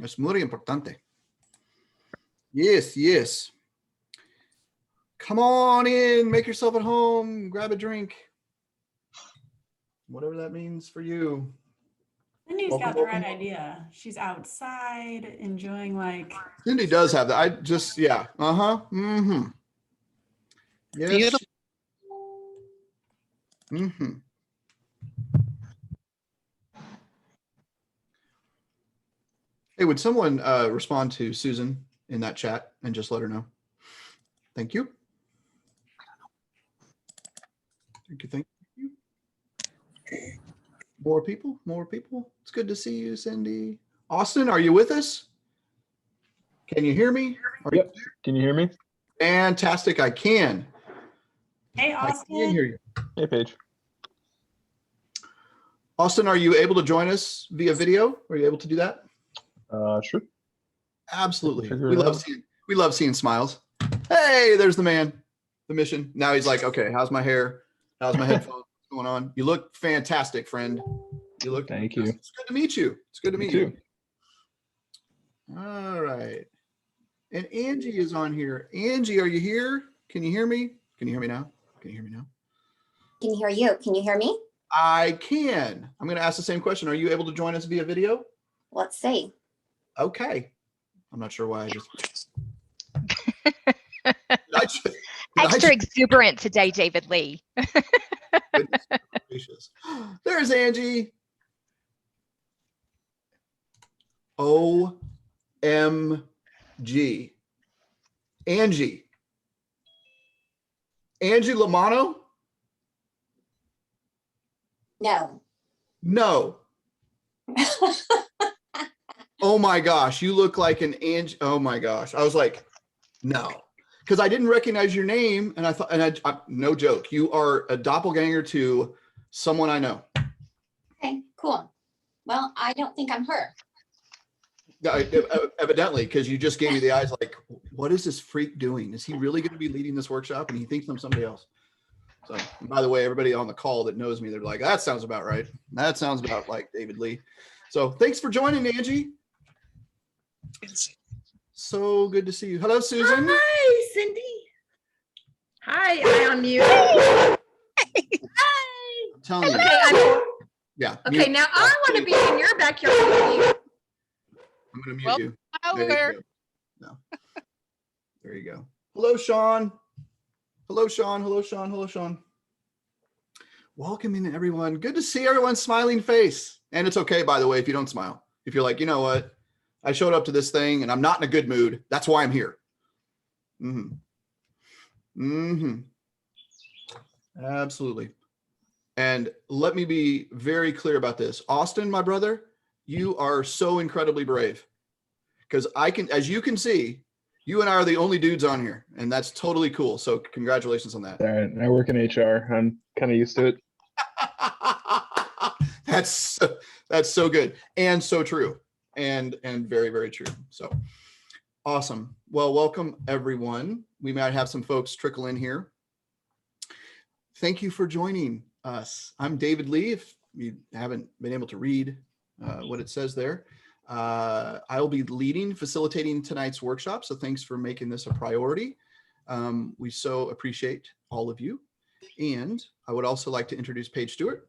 Es muy importante. Yes, yes. Come on in, make yourself at home, grab a drink. Whatever that means for you. Cindy's got the right idea. She's outside enjoying like. Cindy does have that. I just, yeah. Uh-huh. Mm-hmm. Yes. Beautiful. Mm-hmm. Hey, would someone respond to Susan in that chat and just let her know? Thank you. Thank you. Thank you. More people, more people. It's good to see you, Cindy. Austin, are you with us? Can you hear me? Yep. Can you hear me? Fantastic. I can. Hey, Austin. I can hear you. Hey, Paige. Austin, are you able to join us via video? Are you able to do that? Sure. Absolutely. We love seeing smiles. Hey, there's the man, the mission. Now he's like, okay, how's my hair? How's my headphones? What's going on? You look fantastic, friend. You look. Thank you. It's good to meet you. It's good to meet you. All right. And Angie is on here. Angie, are you here? Can you hear me? Can you hear me now? Can you hear me now? Can hear you. Can you hear me? I can. I'm going to ask the same question. Are you able to join us via video? Let's see. Okay. I'm not sure why I just. Extra exuberant today, David Lee. There's Angie. OMG. Angie. Angie Lamano? No. No. Oh my gosh, you look like an Angie. Oh my gosh. I was like, no. Because I didn't recognize your name, and I thought, and I no joke, you are a doppelganger to someone I know. Okay, cool. Well, I don't think I'm her. Evidently, because you just gave me the eyes like, what is this freak doing? Is he really going to be leading this workshop? And he thinks I'm somebody else. So, by the way, everybody on the call that knows me, they're like, that sounds about right. That sounds about like David Lee. So thanks for joining, Angie. So good to see you. Hello, Susan. Hi, Cindy. Hi, I unmute. Hi. I'm telling you. Okay, yeah. Okay, mute. now I want to be in your backyard with you. I'm going to mute Well, you. Over. No. There you go. Hello, Sean. Hello, Sean. Hello, Sean. Hello, Sean. Welcome in, everyone. Good to see everyone's smiling face. And it's okay, by the way, if you don't smile. If you're like, you know what? I showed up to this thing and I'm not in a good mood. That's why I'm here. Absolutely. And let me be very clear about this. Austin, my brother, you are so incredibly brave. Because I can, as you can see, you and I are the only dudes on here, and that's totally cool. So congratulations on that. All right. I work in HR. I'm kind of used to it. That's so good and so true. And very, very true. So awesome. Well, welcome everyone. We might have some folks trickle in here. Thank you for joining us. I'm David Lee. If you haven't been able to read what it says there, I'll be facilitating tonight's workshop. So thanks for making this a priority. We so appreciate all of you. And I would also like to introduce Paige Stewart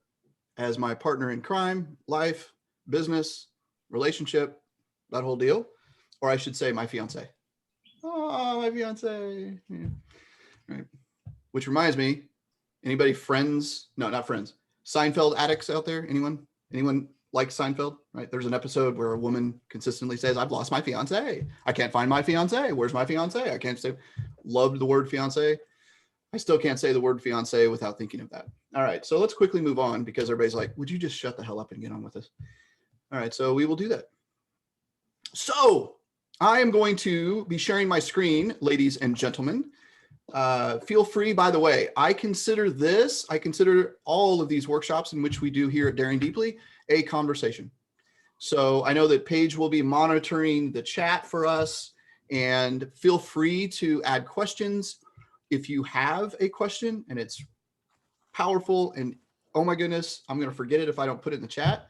as my partner in crime, life, business, relationship, that whole deal. Or I should say my fiance. Oh, my fiance. Yeah. Right. Which reminds me, anybody friends? No, not friends. Seinfeld addicts out there? Anyone like Seinfeld? Right. There's an episode where a woman consistently says, I've lost my fiance. I can't find my fiance. Where's my fiance? I can't say. Loved the word fiance. I still can't say the word fiance without thinking of that. All right. So let's quickly move on because everybody's like, would you just shut the hell up and get on with this? All right. So we will do that. So I am going to be sharing my screen, ladies and gentlemen. Feel free, by the way, I consider all of these workshops in which we do here at Daring Deeply a conversation. So I know that Paige will be monitoring the chat for us, and feel free to add questions. If you have a question and it's powerful and oh my goodness, I'm going to forget it if I don't put it in the chat.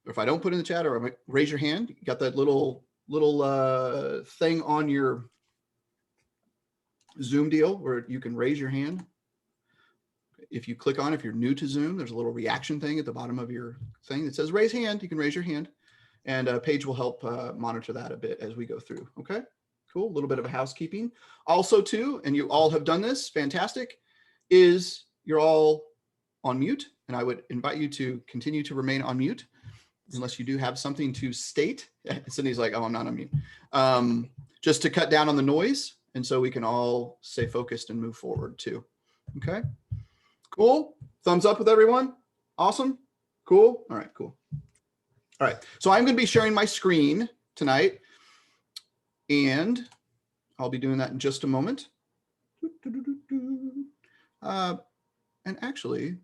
Or if I don't put in the chat, or raise your hand, you got that little thing on your Zoom deal where you can raise your hand. If you click on, if you're new to Zoom, there's a little reaction thing at the bottom of your thing that says raise hand. You can raise your hand, and Paige will help monitor that a bit as we go through. Okay, cool. A little bit of a housekeeping. Also too, and you all have done this, fantastic, is you're all on mute, and I would invite you to continue to remain on mute unless you do have something to state. Cindy's like, oh, I'm not on mute. Just to cut down on the noise, and so we can all stay focused and move forward too. Okay. Cool. Thumbs up with everyone. Awesome. Cool. All right, cool. All right. So I'm going to be sharing my screen tonight, and I'll be doing that in just a moment. And actually,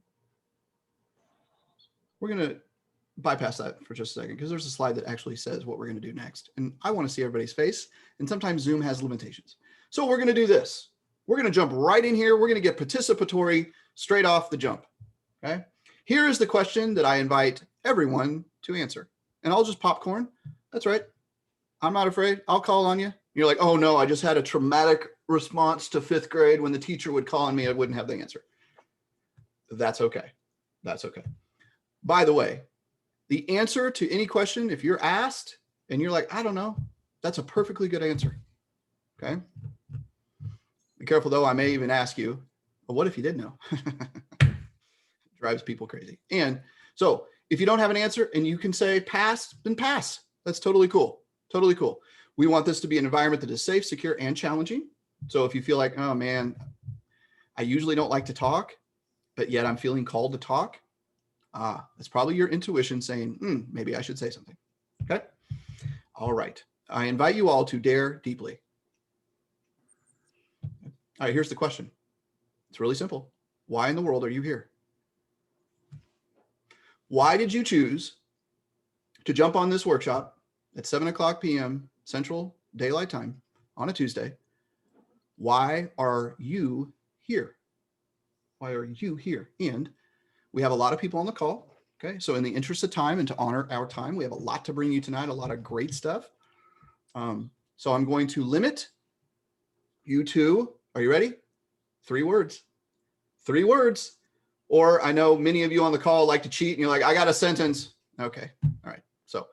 we're going to bypass that for just a second because there's a slide that actually says what we're going to do next. And I want to see everybody's face. And sometimes Zoom has limitations. So we're going to do this. We're going to jump right in here. We're going to get participatory straight off the jump. Okay. Here is the question that I invite everyone to answer. And I'll just popcorn. That's right. I'm not afraid. I'll call on you. You're like, oh no, I just had a traumatic response to 5th grade when the teacher would call on me. I wouldn't have the answer. That's okay. That's okay. By the way, the answer to any question, if you're asked and you're like, I don't know, that's a perfectly good answer. Okay. Be careful though. I may even ask you, well, what if you did know? Drives people crazy. And so if you don't have an answer and you can say pass, then pass. That's totally cool. Totally cool. We want this to be an environment that is safe, secure, and challenging. So if you feel like, oh man, I usually don't like to talk, but yet I'm feeling called to talk. That's probably your intuition saying, maybe I should say something. Okay. All right. I invite you all to dare deeply. All right. Here's the question. It's really simple. Why in the world are you here? Why did you choose to jump on this workshop at 7:00 p.m. Central Daylight Time on a Tuesday? Why are you here? Why are you here? And we have a lot of people on the call. Okay. So in the interest of time and to honor our time, we have a lot to bring you tonight, a lot of great stuff. So I'm going to limit you to, are you ready? 3 words. 3 words. Or I know many of you on the call like to cheat and you're like, I got a sentence. Okay. All right. So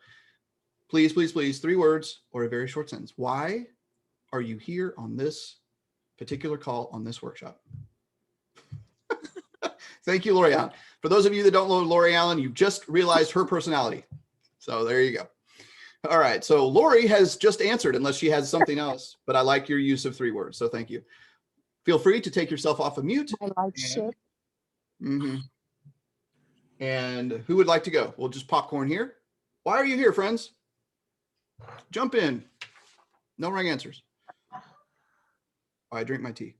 please, please, please, 3 words or a very short sentence. Why are you here on this particular call on this workshop? Thank you, Lori Allen. For those of you that don't know Lori Allen, you just realized her personality. So there you go. All right. So Lori has just answered unless she has something else, but I like your use of 3 words. So thank you. Feel free to take yourself off of mute. I like shit. And who would like to go? We'll just popcorn here. Why are you here, friends? Jump in. No wrong answers. I drink my tea.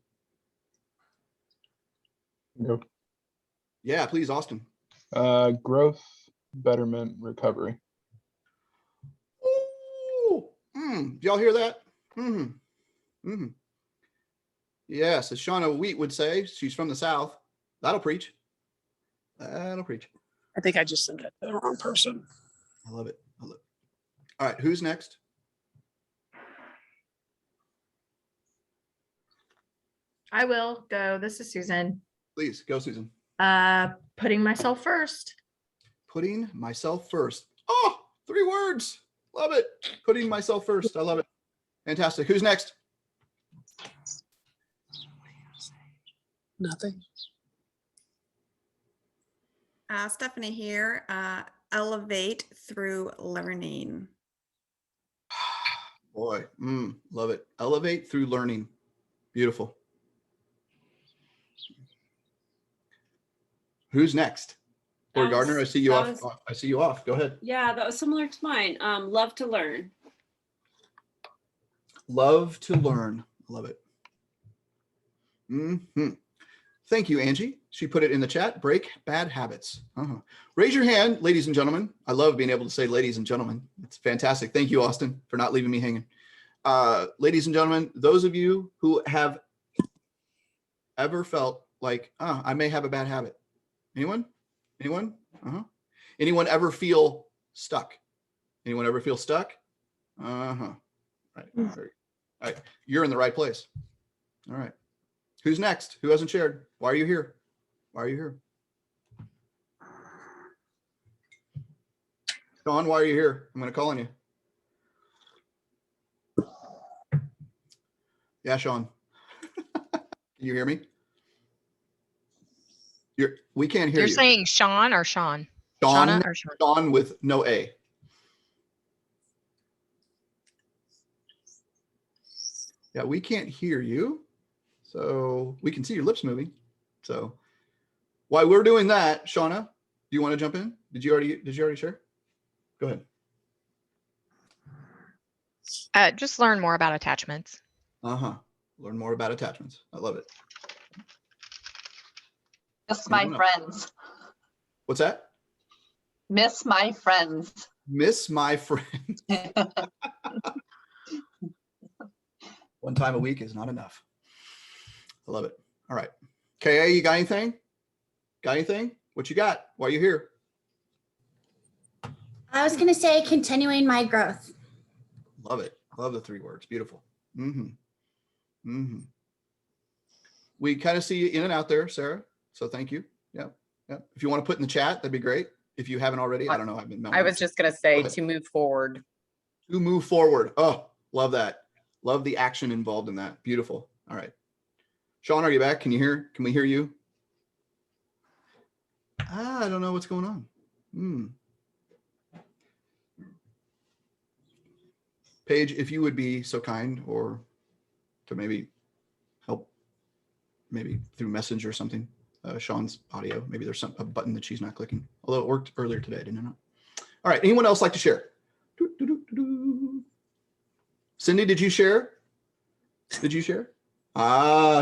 Go. Yeah, please, Austin. Growth, betterment, recovery. Ooh, y'all hear that? Yes, as Shauna Wheat would say, she's from the South. That'll preach. That'll preach. I think I just sent it to the wrong person. I love it. I love it. All right, who's next? I will go. This is Susan. Please go, Susan. Putting myself first. Putting myself first. Oh, 3 words. Love it. Putting myself first. I love it. Fantastic. Who's next? Nothing. Stephanie here. Elevate through learning. Boy, love it. Elevate through learning. Beautiful. Who's next? Lori Gardner, I see you off. I see you off. Go ahead. Yeah, that was similar to mine. Love to learn. Love to learn. Love it. Thank you, Angie. She put it in the chat. Break bad habits. Raise your hand, ladies and gentlemen. I love being able to say ladies and gentlemen. It's fantastic. Thank you, Austin, for not leaving me hanging. Ladies and gentlemen, those of you who have ever felt like, I may have a bad habit. Anyone? Anyone? Anyone ever feel stuck. Anyone ever feel stuck? Right. All right. You're in the right place. All right. Who's next? Who hasn't shared? Why are you here? Why are you here? Sean, why are you here? I'm going to call on you. Yeah, Sean. Can you hear me? We can't hear You're you. saying Sean or Sean? Sean, Shauna or Sean? Sean with no A. Yeah, we can't hear you. So we can see your lips moving. So while we're doing that, Shauna, do you want to jump in? Did you already share? Go ahead. Just learn more about attachments. Learn more about attachments. I love it. Miss my Anyone else? friends. What's that? Miss my friends. Miss my friend. One time a week is not enough. I love it. All right. KA, you got anything? Got anything? What you got? Why are you here? I was going to say continuing my growth. Love it. Love the 3 words. Beautiful. We kind of see you in and out there, Sarah. So thank you. Yeah. If you want to put in the chat, that'd be great. If you haven't already, I don't know. I was just going to say to move forward. To move forward. Oh, love that. Love the action involved in that. Beautiful. All right. Sean, are you back? Can we hear you? I don't know what's going on. Paige, if you would be so kind or to maybe help, maybe through message or something, Sean's audio, maybe there's a button that she's not clicking, although it worked earlier today, didn't it? All right. Anyone else like to share? Cindy, did you share? Did you share?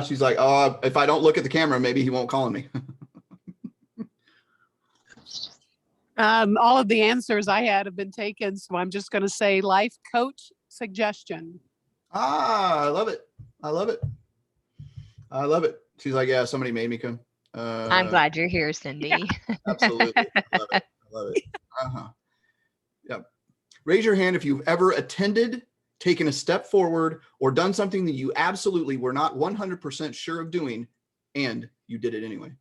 She's like, oh, if I don't look at the camera, maybe he won't call on me. All of the answers I had have been taken, so I'm just going to say life coach suggestion. I love it. I love it. I love it. She's like, yeah, somebody made me come. I'm glad you're here, Cindy. Yeah, absolutely. I love it. I love it. Yep. Raise your hand if you've ever attended, taken a step forward, or done something that you absolutely were not 100% sure of doing, and you did it anyway.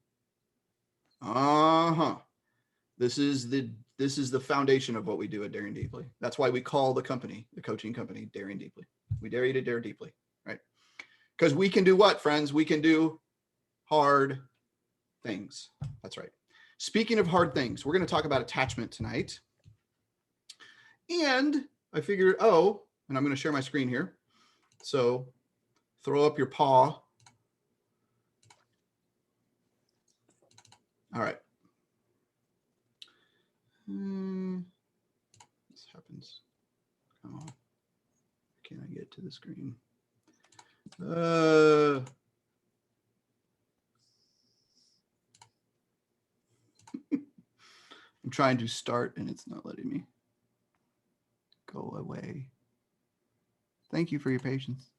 This is the foundation of what we do at Daring Deeply. That's why we call the company, the coaching company, Daring Deeply. We dare you to dare deeply, right? Because we can do what, friends? We can do hard things. That's right. Speaking of hard things, we're going to talk about attachment tonight. And I figured, and I'm going to share my screen here. So throw up your paw. All right. This happens. Come on. Can I get to the screen? I'm trying to start and it's not letting me. Go away. Thank you for your patience.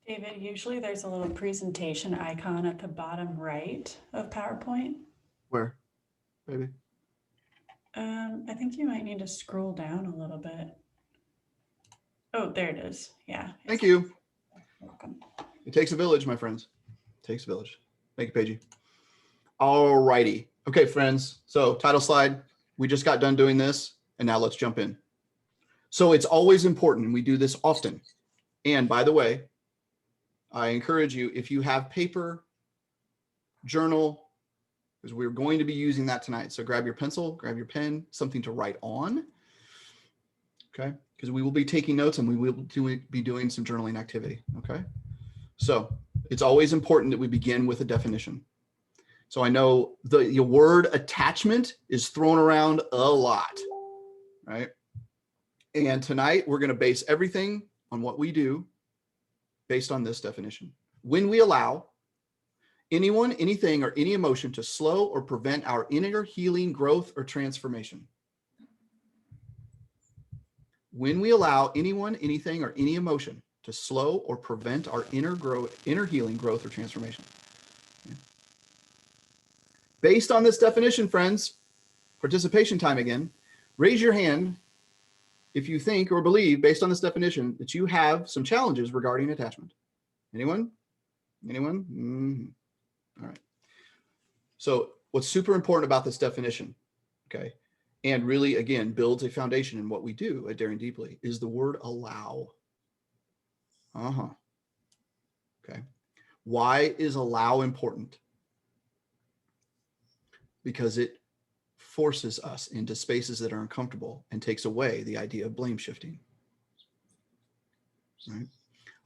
David, usually there's a little presentation icon at the bottom right of PowerPoint. Where, baby? I think you might need to scroll down a little bit. Oh, there it is. Yeah. Thank you. You're welcome. It takes a village, my friends. It takes a village. Thank you, Paige. All righty. Okay, friends. So title slide. We just got done doing this, and now let's jump in. So it's always important. We do this often. And by the way, I encourage you, if you have paper, journal, because we're going to be using that tonight. So grab your pencil, grab your pen, something to write on. Okay, because we will be taking notes and we will be doing some journaling activity. Okay, so it's always important that we begin with a definition. So I know the word attachment is thrown around a lot, right? And tonight we're going to base everything on what we do based on this definition. When we allow anyone, anything, or any emotion to slow or prevent our inner healing, growth, or transformation. When we allow anyone, anything, or any emotion to slow or prevent our inner healing, growth, or transformation. Okay. Based on this definition, friends, participation time again, raise your hand if you think or believe, based on this definition, that you have some challenges regarding attachment. Anyone? Anyone? All right. So what's super important about this definition, okay, and really, again, builds a foundation in what we do at Daring Deeply, is the word allow. Okay. Why is allow important? Because it forces us into spaces that are uncomfortable and takes away the idea of blame shifting. Right?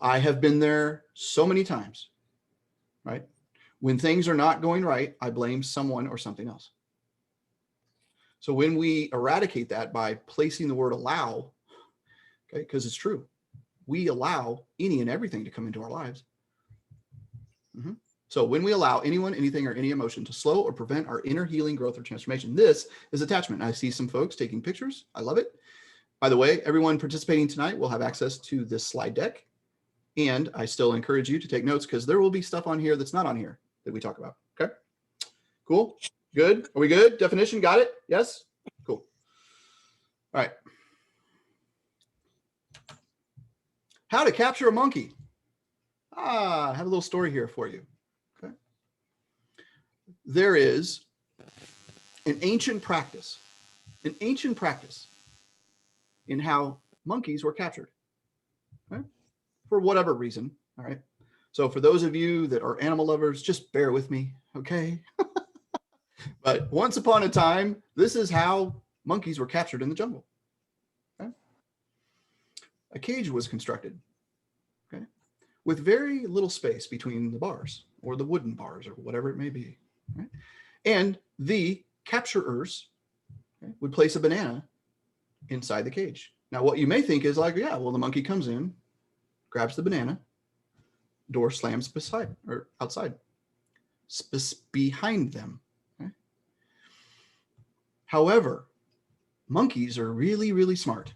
I have been there so many times, right? When things are not going right, I blame someone or something else. So when we eradicate that by placing the word allow, okay, because it's true, we allow any and everything to come into our lives. So when we allow anyone, anything, or any emotion to slow or prevent our inner healing, growth, or transformation, this is attachment. I see some folks taking pictures. I love it. By the way, everyone participating tonight will have access to this slide deck. And I still encourage you to take notes because there will be stuff on here that's not on here that we talk about. Okay, cool, good. Are we good? Definition, got it? Yes, cool. All right. How to capture a monkey. I have a little story here for you. Okay. There is an ancient practice in how monkeys were captured, okay, for whatever reason. All right. So for those of you that are animal lovers, just bear with me, okay? But once upon a time, this is how monkeys were captured in the jungle. Okay? A cage was constructed, okay, with very little space between the bars or the wooden bars or whatever it may be. Right? And the capturers, okay, would place a banana inside the cage. Now, what you may think is like, yeah, well, the monkey comes in, grabs the banana, door slams beside or outside, behind them. Okay? However, monkeys are really, really smart.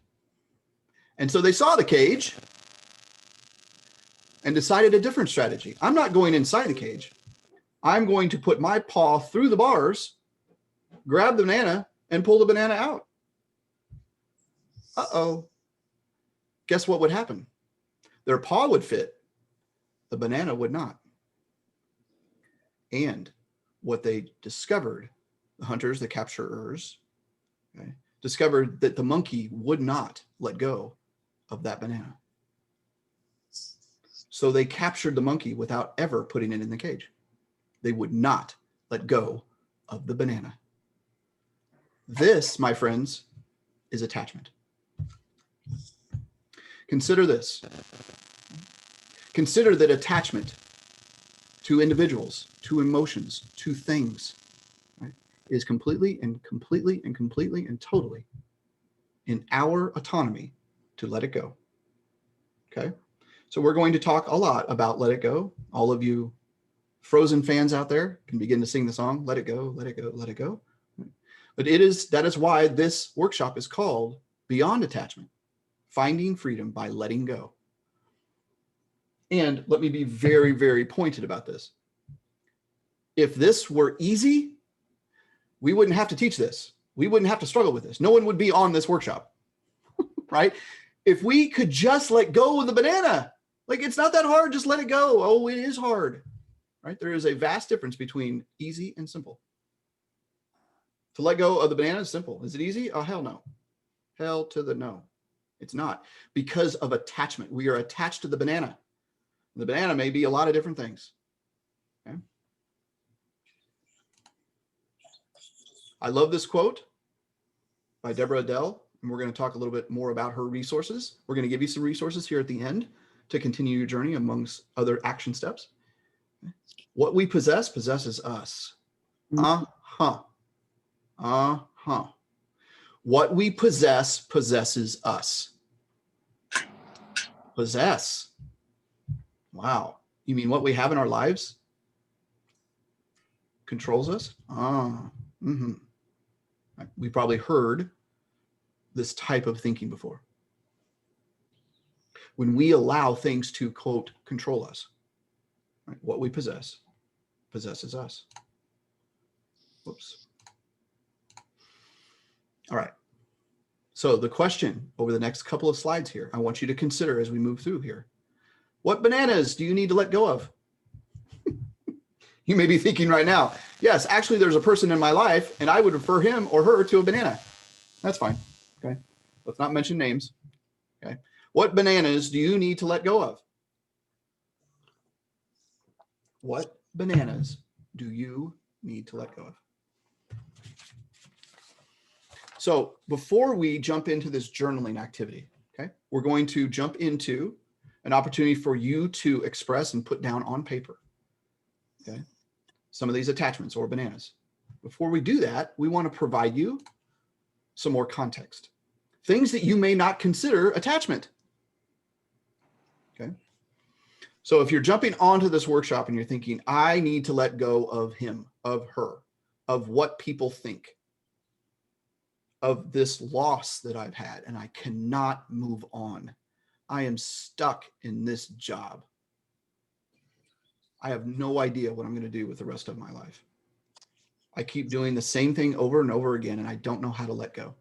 And so they saw the cage and decided a different strategy. I'm not going inside the cage. I'm going to put my paw through the bars, grab the banana, and pull the banana out. Uh-oh. Guess what would happen? Their paw would fit. The banana would not. And what they discovered, the hunters, the capturers, okay, discovered that the monkey would not let go of that banana. So they captured the monkey without ever putting it in the cage. They would not let go of the banana. This, my friends, is attachment. Consider this. Consider that attachment to individuals, to emotions, to things, right, is completely and totally in our autonomy to let it go. Okay? So we're going to talk a lot about let it go. All of you Frozen fans out there can begin to sing the song, let it go, let it go, let it go. But that is why this workshop is called Beyond Attachment, Finding Freedom by Letting Go. And let me be very, very pointed about this. If this were easy, we wouldn't have to teach this. We wouldn't have to struggle with this. No one would be on this workshop, right? If we could just let go of the banana, like it's not that hard, just let it go. Oh, it is hard, right? There is a vast difference between easy and simple. To let go of the banana is simple. Is it easy? Oh, hell no. Hell to the no. It's not, because of attachment. We are attached to the banana. The banana may be a lot of different things. Okay? I love this quote by Deborah Adele, and we're going to talk a little bit more about her resources. We're going to give you some resources here at the end to continue your journey amongst other action steps. What we possess possesses us. What we possess possesses us. Possess. Wow. You mean what we have in our lives controls us? We probably heard this type of thinking before. when we allow things to, quote, control us. Right? What we possess possesses us. Whoops. All right. So the question over the next couple of slides here, I want you to consider as we move through here. What bananas do you need to let go of? You may be thinking right now, yes, actually there's a person in my life and I would refer him or her to a banana. That's fine. Okay. Let's not mention names. Okay. What bananas do you need to let go of? What bananas do you need to let go of? So before we jump into this journaling activity, okay, we're going to jump into an opportunity for you to express and put down on paper, okay, some of these attachments or bananas. Before we do that, we want to provide you some more context. Things that you may not consider attachment. Okay. So if you're jumping onto this workshop and you're thinking, I need to let go of him, of her, of what people think, of this loss that I've had, and I cannot move on. I am stuck in this job. I have no idea what I'm going to do with the rest of my life. I keep doing the same thing over and over again, and I don't know how to let go.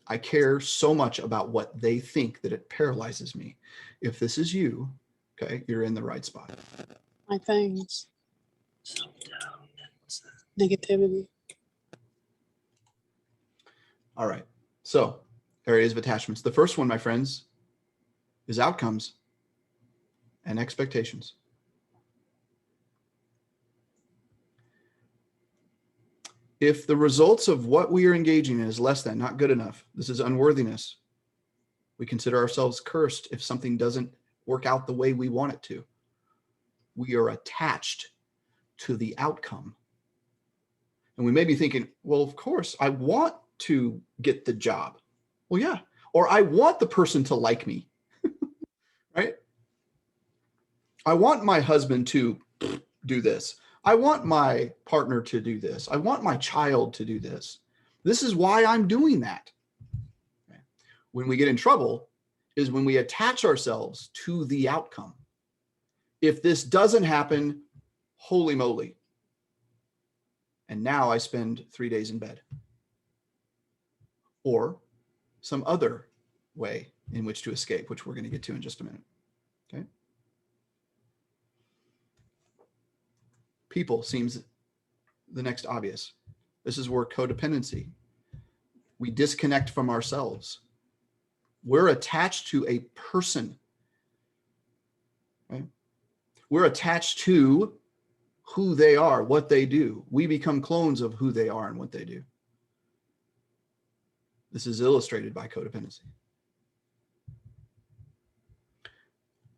I care so much about what they think that it paralyzes me. If this is you, okay, you're in the right spot. My things. Negativity. All right. So areas of attachments. The first one, my friends, is outcomes and expectations. If the results of what we are engaging in is less than, not good enough, this is unworthiness. We consider ourselves cursed if something doesn't work out the way we want it to. We are attached to the outcome. And we may be thinking, well, of course, I want to get the job. Well, yeah. Or I want the person to like me, right? I want my husband to do this. I want my partner to do this. I want my child to do this. This is why I'm doing that. Okay. When we get in trouble is when we attach ourselves to the outcome. If this doesn't happen, holy moly. And now I spend 3 days in bed. Or some other way in which to escape, which we're going to get to in just a minute. Okay. People seems the next obvious. This is where codependency. We disconnect from ourselves. We're attached to a person. Right? We're attached to who they are, what they do. We become clones of who they are and what they do. This is illustrated by codependency.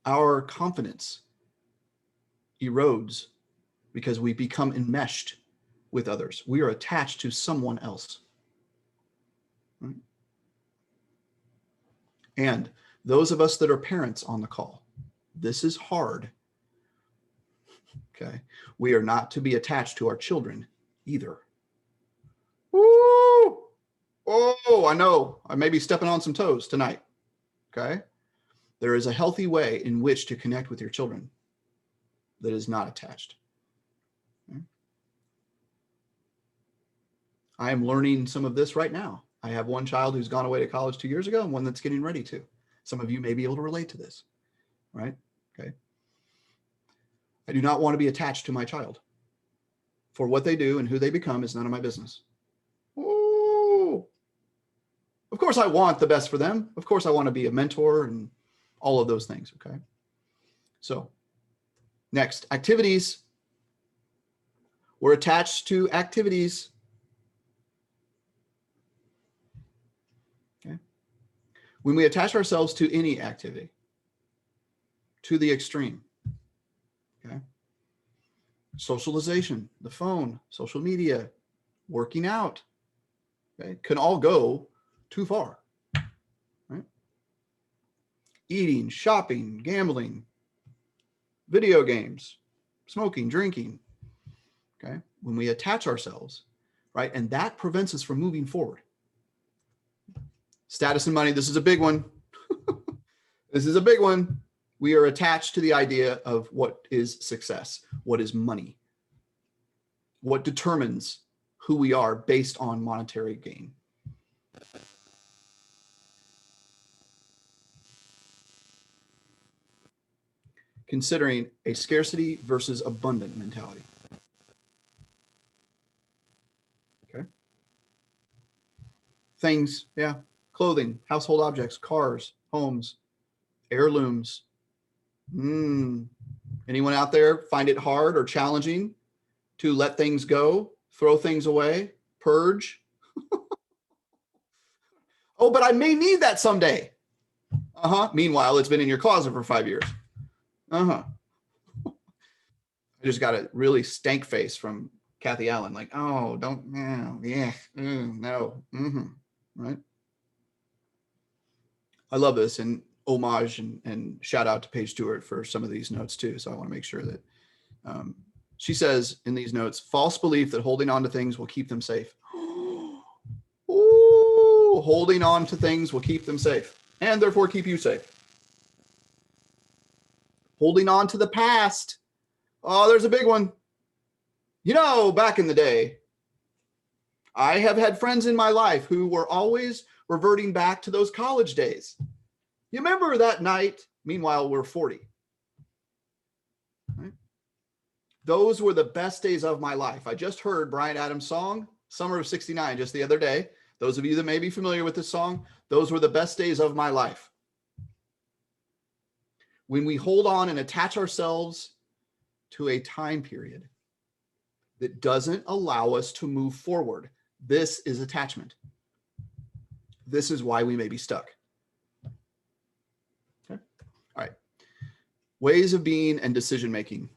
Our confidence erodes because we become enmeshed with others. We are attached to someone else. Right? And those of us that are parents on the call, this is hard. Okay. We are not to be attached to our children either. Woo! Oh, I know. I may be stepping on some toes tonight. Okay. There is a healthy way in which to connect with your children that is not attached. Okay. I am learning some of this right now. I have one child who's gone away to college 2 years ago and one that's getting ready to. Some of you may be able to relate to this, right? Okay. I do not want to be attached to my child. For what they do and who they become is none of my business. Ooh. Of course, I want the best for them. Of course, I want to be a mentor and all of those things, okay? So, next, activities. We're attached to activities. Okay? When we attach ourselves to any activity, to the extreme, okay? Socialization, the phone, social media, working out, okay, can all go too far, right? Eating, shopping, gambling, video games, smoking, drinking, okay? When we attach ourselves, right? And that prevents us from moving forward. Status and money, this is a big one. This is a big one. We are attached to the idea of what is success, what is money, what determines who we are based on monetary gain. Considering a scarcity versus abundant mentality. Okay. Things, yeah. Clothing, household objects, cars, homes, heirlooms. Anyone out there find it hard or challenging to let things go, throw things away, purge? Oh, but I may need that someday. Meanwhile, it's been in your closet for 5 years. I just got a really stank face from Kathy Allen. Like, oh, don't, no. Right. I love this, and homage and shout out to Paige Stewart for some of these notes too. So I want to make sure that she says in these notes, false belief that holding on to things will keep them safe. Ooh, holding on to things will keep them safe and therefore keep you safe. Holding on to the past. Oh, there's a big one. You know, back in the day, I have had friends in my life who were always reverting back to those college days. You remember that night? Meanwhile, we're 40. Right? Those were the best days of my life. I just heard Bryan Adams' song, Summer of '69, just the other day. Those of you that may be familiar with this song, those were the best days of my life. When we hold on and attach ourselves to a time period that doesn't allow us to move forward, this is attachment. This is why we may be stuck. Okay. All right. Ways of being and decision making.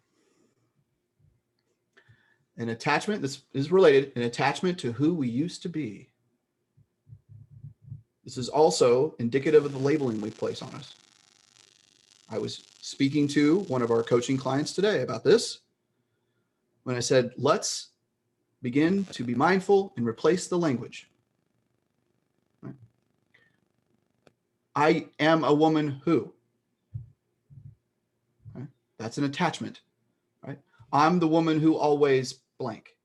An attachment, this is related, an attachment to who we used to be. This is also indicative of the labeling we place on us. I was speaking to one of our coaching clients today about this when I said, let's begin to be mindful and replace the language. Right? I am a woman who. Right? That's an attachment. Right? I'm the woman who always blank.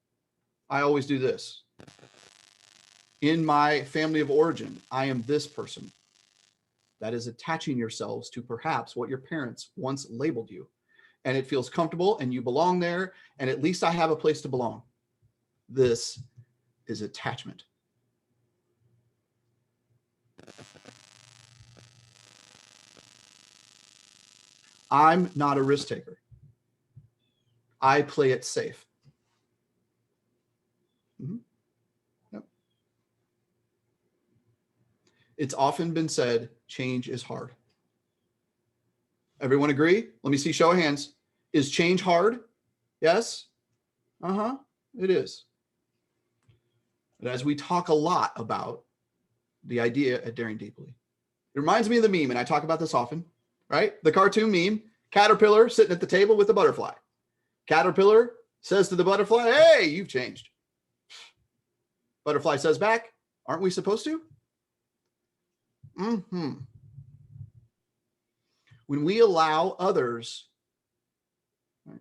I always do this. In my family of origin, I am this person. That is attaching yourselves to perhaps what your parents once labeled you. And it feels comfortable and you belong there. And at least I have a place to belong. This is attachment. I'm not a risk taker. I play it safe. Yep. It's often been said, change is hard. Everyone agree? Let me see, show of hands. Is change hard? Yes? It is. But as we talk a lot about the idea at Daring Deeply, it reminds me of the meme, and I talk about this often, right? The cartoon meme, caterpillar sitting at the table with the butterfly. Caterpillar says to the butterfly, hey, you've changed. Butterfly says back, aren't we supposed to? When we allow others, right,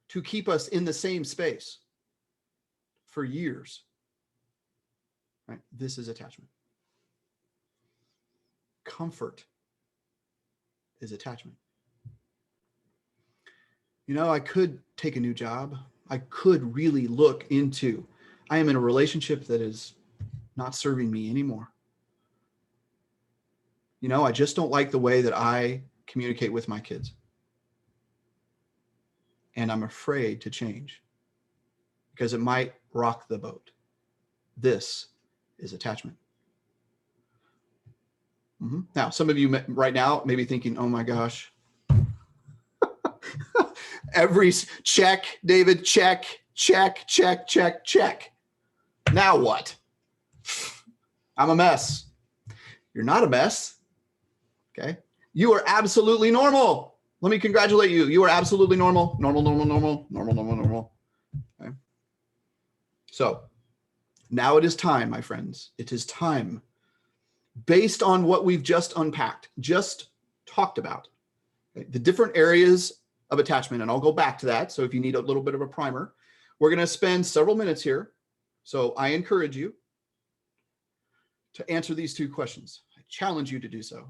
to keep us in the same space for years, right, this is attachment. Comfort is attachment. You know, I could take a new job. I could really look into, I am in a relationship that is not serving me anymore. You know, I just don't like the way that I communicate with my kids. And I'm afraid to change because it might rock the boat. This is attachment. Now, some of you right now may be thinking, oh my gosh. Every check, David, check, check, check, check, check. Now what? I'm a mess. You're not a mess. Okay. You are absolutely normal. Let me congratulate you. You are absolutely normal. Normal. Okay. So now it is time, my friends. It is time based on what we've just unpacked, just talked about, okay, the different areas of attachment, and I'll go back to that. So if you need a little bit of a primer, we're going to spend several minutes here. So I encourage you to answer these two questions. I challenge you to do so.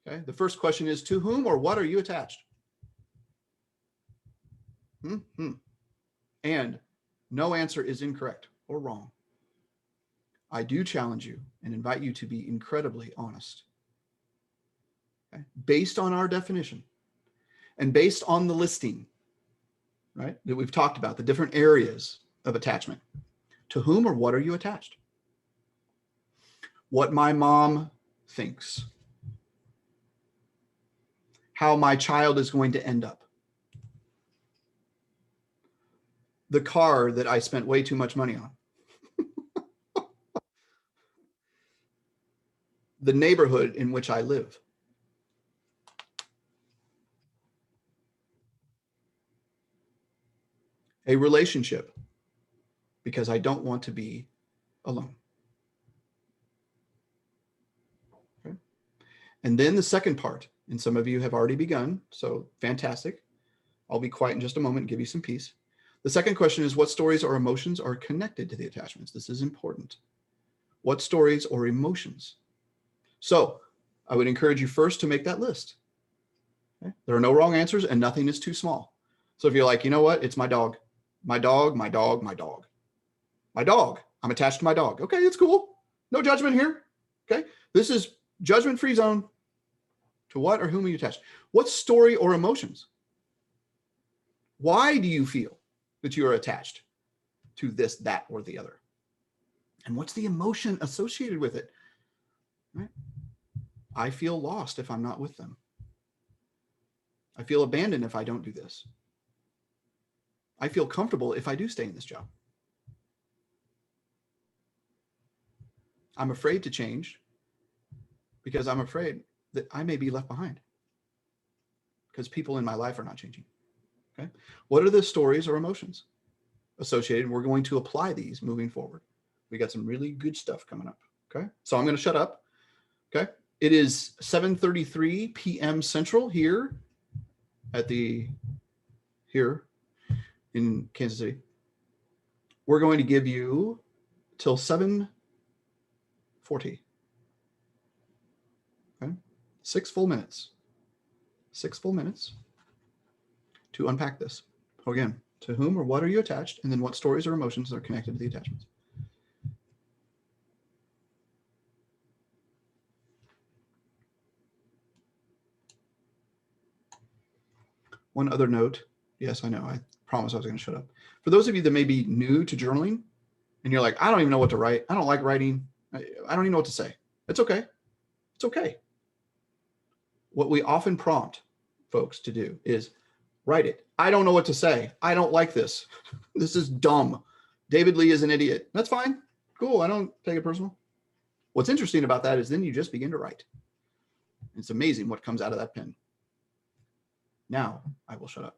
Okay. The first question is, to whom or what are you attached? And no answer is incorrect or wrong. I do challenge you and invite you to be incredibly honest. Okay? Based on our definition and based on the listing, right, that we've talked about, the different areas of attachment. To whom or what are you attached? What my mom thinks. How my child is going to end up. The car that I spent way too much money on. The neighborhood in which I live. A relationship, because I don't want to be alone. Okay. And then the second part, and some of you have already begun, so fantastic. I'll be quiet in just a moment and give you some peace. The second question is, what stories or emotions are connected to the attachments? This is important. What stories or emotions? So I would encourage you first to make that list. Okay? There are no wrong answers and nothing is too small. So if you're like, you know what, it's my dog, my dog, my dog, my dog, my dog, I'm attached to my dog. Okay, it's cool. No judgment here. Okay, this is judgment-free zone. To what or whom are you attached? What story or emotions? Why do you feel that you are attached to this, that, or the other? And what's the emotion associated with it? Right? I feel lost if I'm not with them. I feel abandoned if I don't do this. I feel comfortable if I do stay in this job. I'm afraid to change because I'm afraid that I may be left behind because people in my life are not changing. Okay. What are the stories or emotions associated? We're going to apply these moving forward. We got some really good stuff coming up. Okay. So I'm going to shut up. Okay. It is 7:33 p.m. Central here in Kansas City. We're going to give you till 7:40. Okay. 6 full minutes. 6 full minutes to unpack this. So again, to whom or what are you attached? And then what stories or emotions are connected to the attachments? One other note. Yes, I know. I promised I was going to shut up. For those of you that may be new to journaling and you're like, I don't even know what to write. I don't like writing. I don't even know what to say. It's okay. It's okay. What we often prompt folks to do is write it. I don't know what to say. I don't like this. This is dumb. David Lee is an idiot. That's fine. Cool. I don't take it personal. What's interesting about that is then you just begin to write. It's amazing what comes out of that pen. Now I will shut up.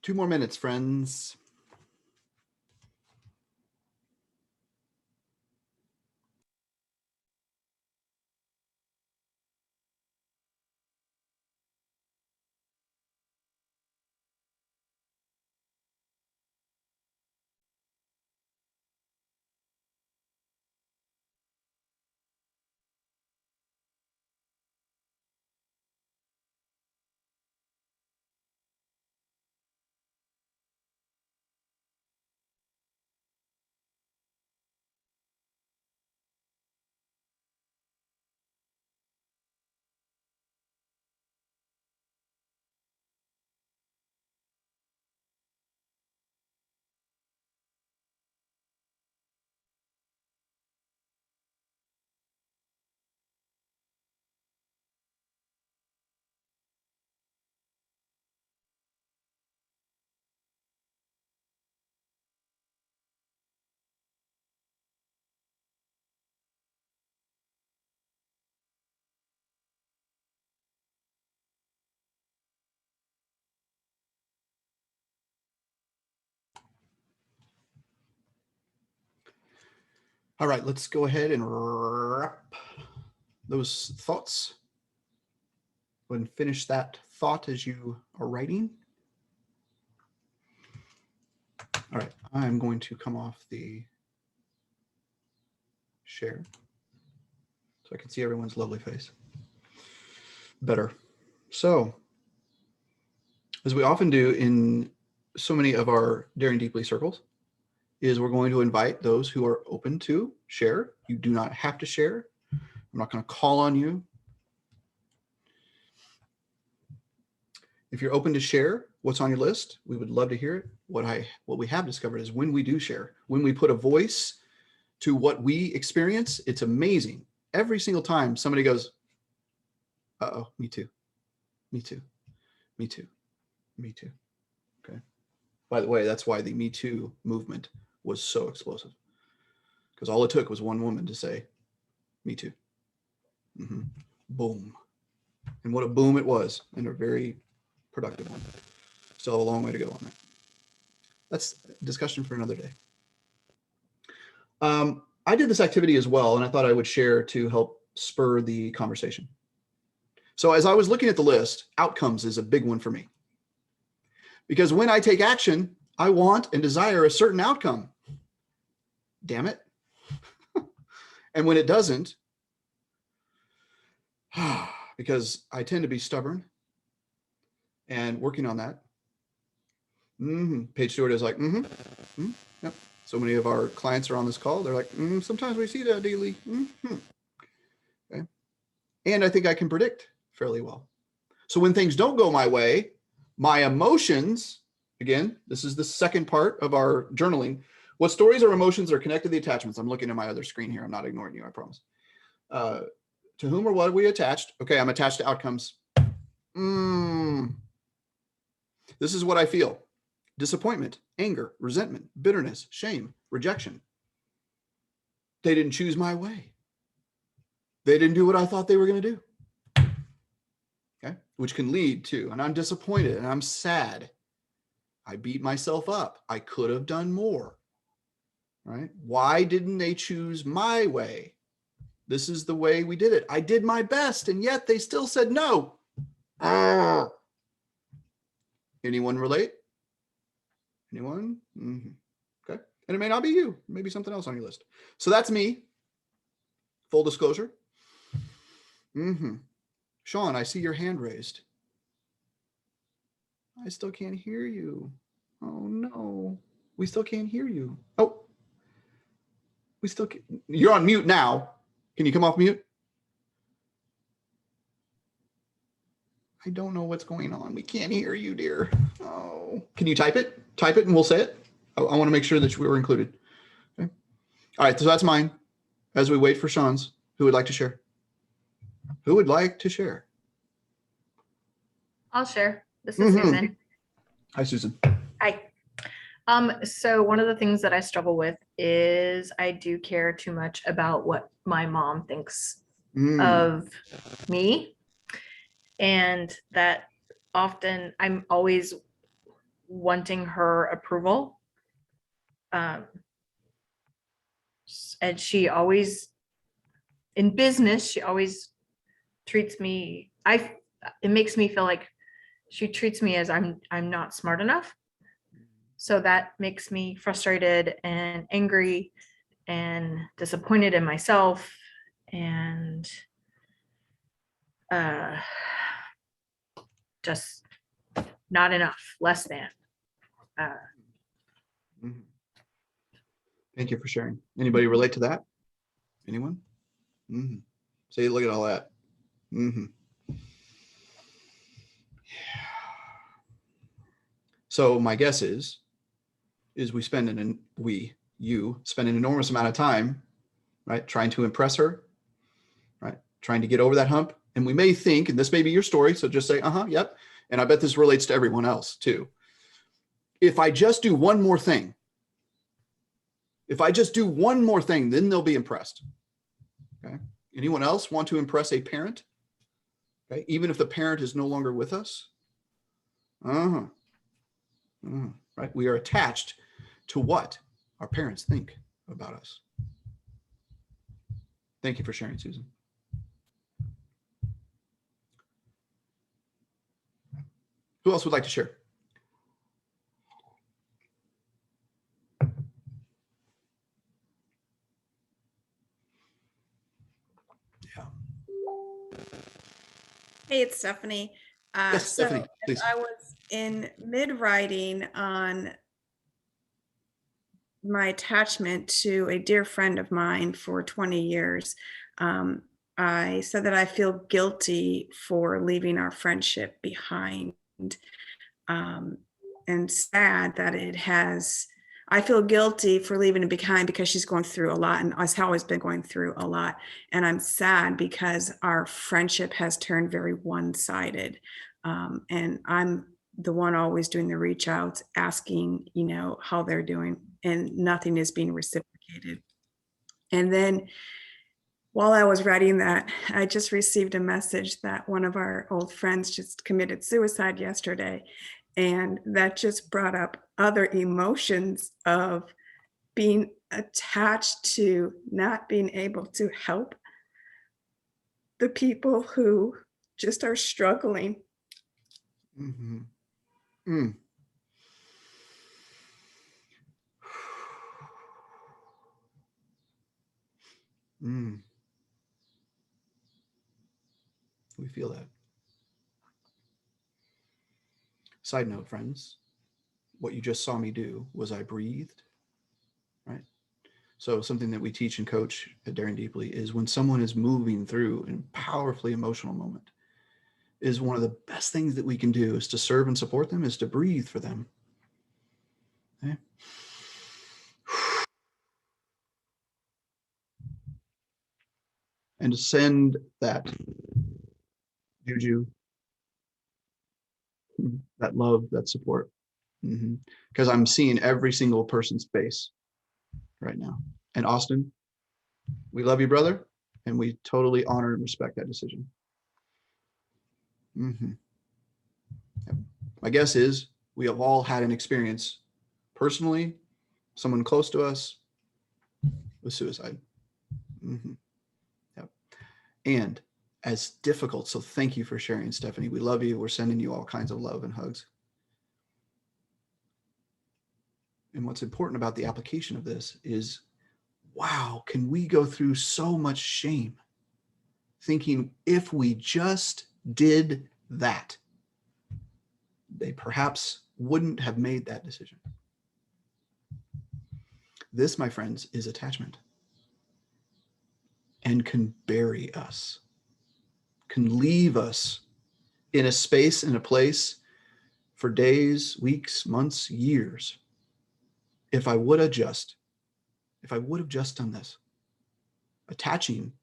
2 more minutes, friends. All right, let's go ahead and wrap those thoughts. Go ahead and finish that thought as you are writing. All right, I'm going to come off the share so I can see everyone's lovely face better. So, as we often do in so many of our Daring Deeply circles, is we're going to invite those who are open to share. You do not have to share. I'm not going to call on you. If you're open to share what's on your list, we would love to hear it. What we have discovered is when we do share, when we put a voice to what we experience, it's amazing. Every single time somebody goes, uh-oh, me too, me too, me too, me too. Okay. By the way, that's why the Me Too movement was so explosive, because all it took was one woman to say, me too. Mm-hmm. Boom. And what a boom it was, and a very productive one. Still have a long way to go on that. That's a discussion for another day. I did this activity as well, and I thought I would share to help spur the conversation. So as I was looking at the list, outcomes is a big one for me. Because when I take action, I want and desire a certain outcome. Damn it. And when it doesn't, because I tend to be stubborn and working on that. Paige Stewart is like, yep. So many of our clients are on this call. They're like, sometimes we see that daily. Okay. And I think I can predict fairly well. So when things don't go my way, my emotions, again, this is the second part of our journaling. What stories or emotions are connected to the attachments? I'm looking at my other screen here. I'm not ignoring you, I promise. To whom or what are we attached? Okay, I'm attached to outcomes. This is what I feel. Disappointment, anger, resentment, bitterness, shame, rejection. They didn't choose my way. They didn't do what I thought they were going to do. Okay, which can lead to, and I'm disappointed and I'm sad. I beat myself up. I could have done more. Right? Why didn't they choose my way? This is the way we did it. I did my best, and yet they still said no. Anyone relate? Anyone? Okay. And it may not be you. Maybe something else on your list. So that's me. Full disclosure. Sean, I see your hand raised. I still can't hear you. Oh no. We still can't hear you. Oh. We still can't. You're on mute now. Can you come off mute? I don't know what's going on. We can't hear you, dear. Oh, can you type it? Type it and we'll say it. I want to make sure that we were included. Okay. All right, so that's mine. As we wait for Sean's, who would like to share? Who would like to share? I'll share. This is Susan. Hi, Susan. Hi. So one of the things that I struggle with is I do care too much about what my mom thinks of me. And that often I'm always wanting her approval. And she always, in business, she always treats me, it makes me feel like she treats me as I'm not smart enough. So that makes me frustrated and angry and disappointed in myself, and just not enough, less than. Mhm. Thank you for sharing. Anybody relate to that? Anyone? Mm-hmm. See, look at all that. Mm-hmm. Yeah. So my guess is you spend an enormous amount of time, right, trying to impress her, right, trying to get over that hump. And we may think, and this may be your story, so just say, yep. And I bet this relates to everyone else too. If I just do one more thing, then they'll be impressed. Okay. Anyone else want to impress a parent? Okay. Even if the parent is no longer with us. Right. We are attached to what our parents think about us. Thank you for sharing, Susan. Who else would like to share? Yeah. Hey, it's Stephanie. Yes, Stephanie, please. I was in mid-writing on my attachment to a dear friend of mine for 20 years. I said that I feel guilty for leaving our friendship behind, and sad that I feel guilty for leaving it behind because she's going through a lot and has always been going through a lot. And I'm sad because our friendship has turned very one-sided. And I'm the one always doing the reach outs, asking, how they're doing, and nothing is being reciprocated. And then while I was writing that, I just received a message that one of our old friends just committed suicide yesterday. And that just brought up other emotions of being attached to not being able to help the people who just are struggling. Mm-hmm. Mm. Mm. We feel that. Side note, friends, what you just saw me do was I breathed, right? So something that we teach and coach at Daring Deeply is when someone is moving through a powerfully emotional moment, is one of the best things that we can do is to serve and support them, is to breathe for them. Okay? And to send that juju, that love, that support. Because I'm seeing every single person's face right now. And Austin, we love you, brother, and we totally honor and respect that decision. Yep. My guess is we have all had an experience personally, someone close to us, with suicide. Yep. And as difficult, so thank you for sharing, Stephanie. We love you. We're sending you all kinds of love and hugs. And what's important about the application of this is, wow, can we go through so much shame thinking if we just did that, they perhaps wouldn't have made that decision. This, my friends, is attachment and can bury us, can leave us in a space, in a place for days, weeks, months, years. If I would have just done this, attaching,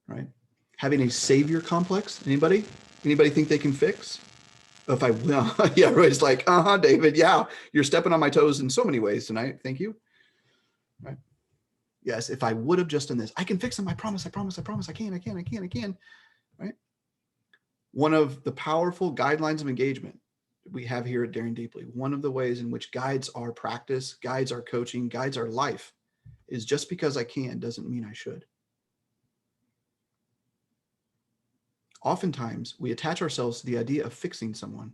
right? Having a savior complex. Anybody think they can fix? If I will, yeah, everybody's like, David, yeah, you're stepping on my toes in so many ways tonight. Thank you. Right. Yes, if I would have just done this, I can fix them. I promise. I can. Right. One of the powerful guidelines of engagement, we have here at Daring Deeply, one of the ways in which guides our practice, guides our coaching, guides our life is just because I can doesn't mean I should. Oftentimes, we attach ourselves to the idea of fixing someone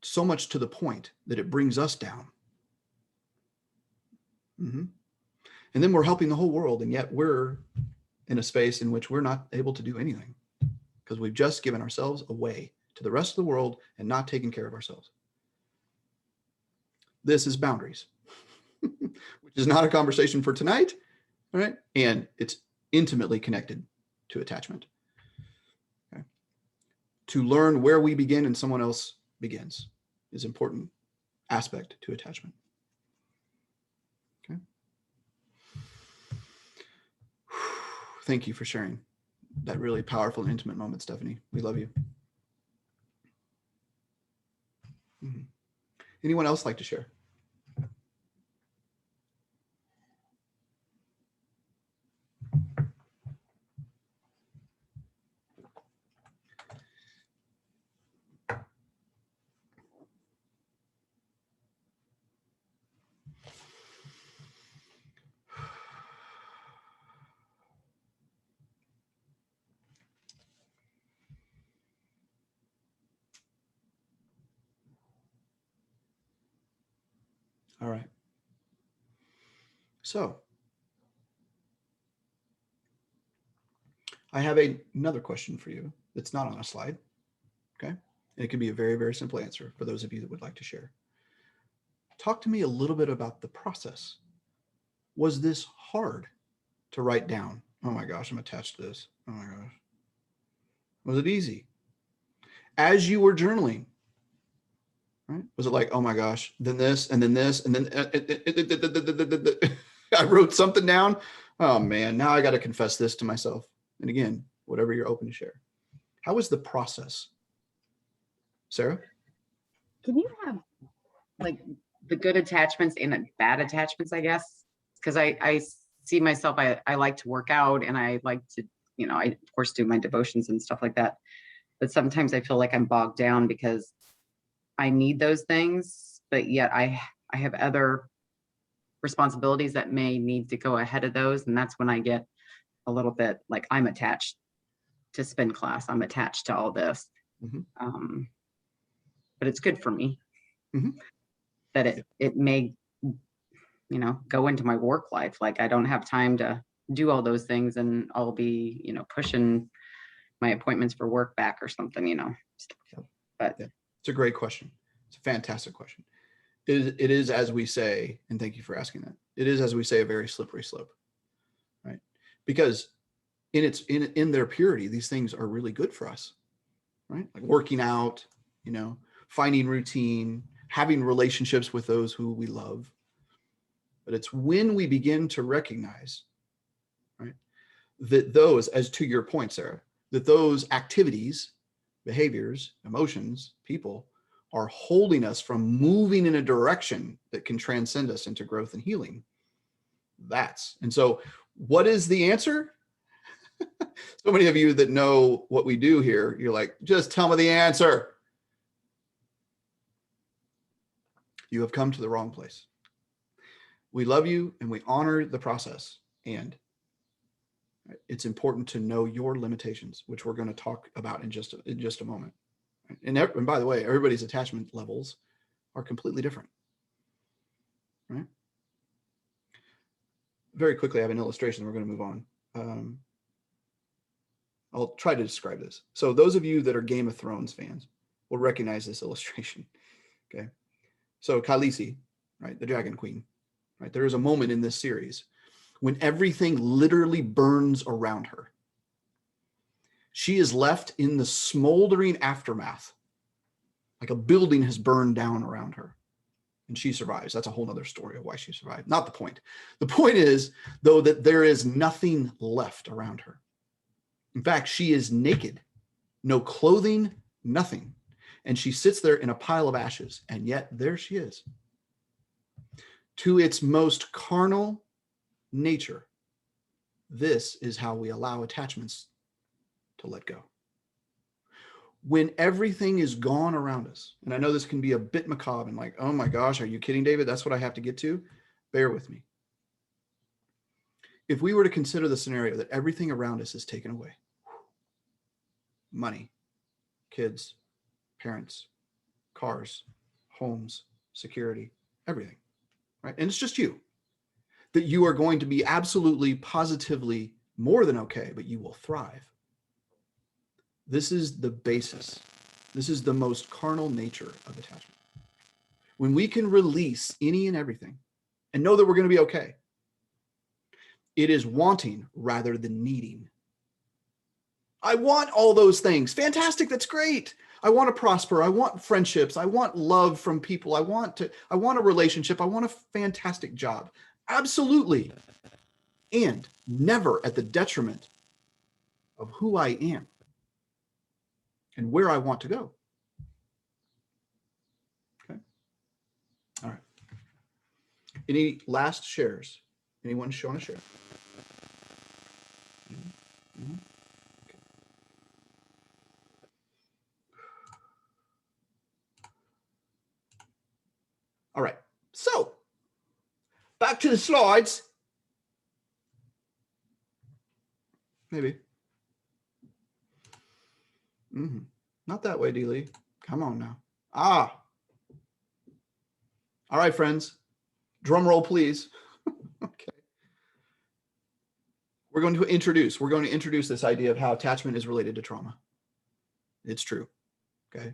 so much to the point that it brings us down. And then we're helping the whole world, and yet we're in a space in which we're not able to do anything because we've just given ourselves away to the rest of the world and not taking care of ourselves. This is boundaries, which is not a conversation for tonight, right? And it's intimately connected to attachment. Okay. To learn where we begin and someone else begins is an important aspect to attachment. Okay. Thank you for sharing that really powerful and intimate moment, Stephanie. We love you. Anyone else like to share? All right. So I have another question for you that's not on a slide. Okay. And it can be a very, very simple answer for those of you that would like to share. Talk to me a little bit about the process. Was this hard to write down? Oh my gosh, I'm attached to this. Oh my gosh. Was it easy? As you were journaling, right? Was it like, oh my gosh, then this, and then this, and then I wrote something down. Oh man, now I got to confess this to myself. And again, whatever you're open to share. How was the process? Sarah? Can you have like the good attachments and the bad attachments, I guess? Because I see myself, I like to work out and I like to, you know, I of course do my devotions and stuff like that. But sometimes I feel like I'm bogged down because I need those things, but yet I have other responsibilities that may need to go ahead of those. And that's when I get a little bit like I'm attached to spin class. I'm attached to all this. But it's good for me that it may, you know, go into my work life. Like I don't have time to do all those things and I'll be, you know, pushing my appointments for work back or something, you know. But it's a great question. It's a fantastic question. It is, as we say, and thank you for asking that. It is, as we say, a very slippery slope, right? Because in their purity, these things are really good for us, right? Like working out, you know, finding routine, having relationships with those who we love. But it's when we begin to recognize, right, that those, as to your point, Sarah, that those activities, behaviors, emotions, people are holding us from moving in a direction that can transcend us into growth and healing. And so what is the answer? So many of you that know what we do here, you're like, just tell me the answer. You have come to the wrong place. We love you and we honor the process. And it's important to know your limitations, which we're going to talk about in just a moment. And by the way, everybody's attachment levels are completely different. Right? Very quickly, I have an illustration. We're going to move on. I'll try to describe this. So those of you that are Game of Thrones fans will recognize this illustration. Okay. So Khaleesi, right, the Dragon Queen, right? There is a moment in this series when everything literally burns around her. She is left in the smoldering aftermath, like a building has burned down around her, and she survives. That's a whole nother story of why she survived. Not the point. The point is, though, that there is nothing left around her. In fact, she is naked, no clothing, nothing. And she sits there in a pile of ashes, and yet there she is. To its most carnal nature, this is how we allow attachments to let go. when everything is gone around us, and I know this can be a bit macabre and like, oh my gosh, are you kidding, David? That's what I have to get to. Bear with me. If we were to consider the scenario that everything around us is taken away, money, kids, parents, cars, homes, security, everything, right? And it's just you, that you are going to be absolutely, positively more than okay, but you will thrive. This is the basis. This is the most carnal nature of attachment. When we can release any and everything and know that we're going to be okay, it is wanting rather than needing. I want all those things. Fantastic. That's great. I want to prosper. I want friendships. I want love from people. I want a relationship. I want a fantastic job. Absolutely. And never at the detriment of who I am and where I want to go. Okay. All right. Any last shares? Anyone showing a share? Mm-hmm. Okay. All right. So back to the slides. Maybe. Not that way, D. Lee. Come on now. All right, friends. Drum roll, please. Okay. We're going to introduce this idea of how attachment is related to trauma. It's true. Okay.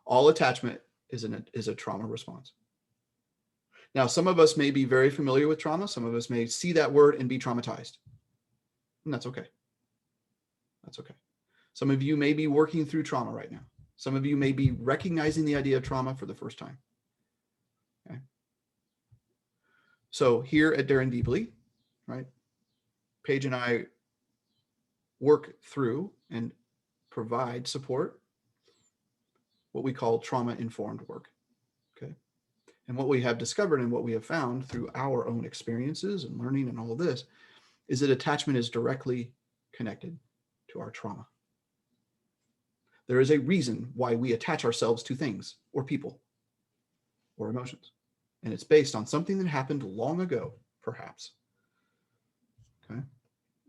All attachment is a trauma response. Now, some of us may be very familiar with trauma. Some of us may see that word and be traumatized. And that's okay. That's okay. Some of you may be working through trauma right now. Some of you may be recognizing the idea of trauma for the first time. Okay. So here at Daring Deeply, right, Paige and I work through and provide support, what we call trauma-informed work. Okay. And what we have discovered and what we have found through our own experiences and learning and all of this is that attachment is directly connected to our trauma. There is a reason why we attach ourselves to things or people or emotions. And it's based on something that happened long ago, perhaps. Okay.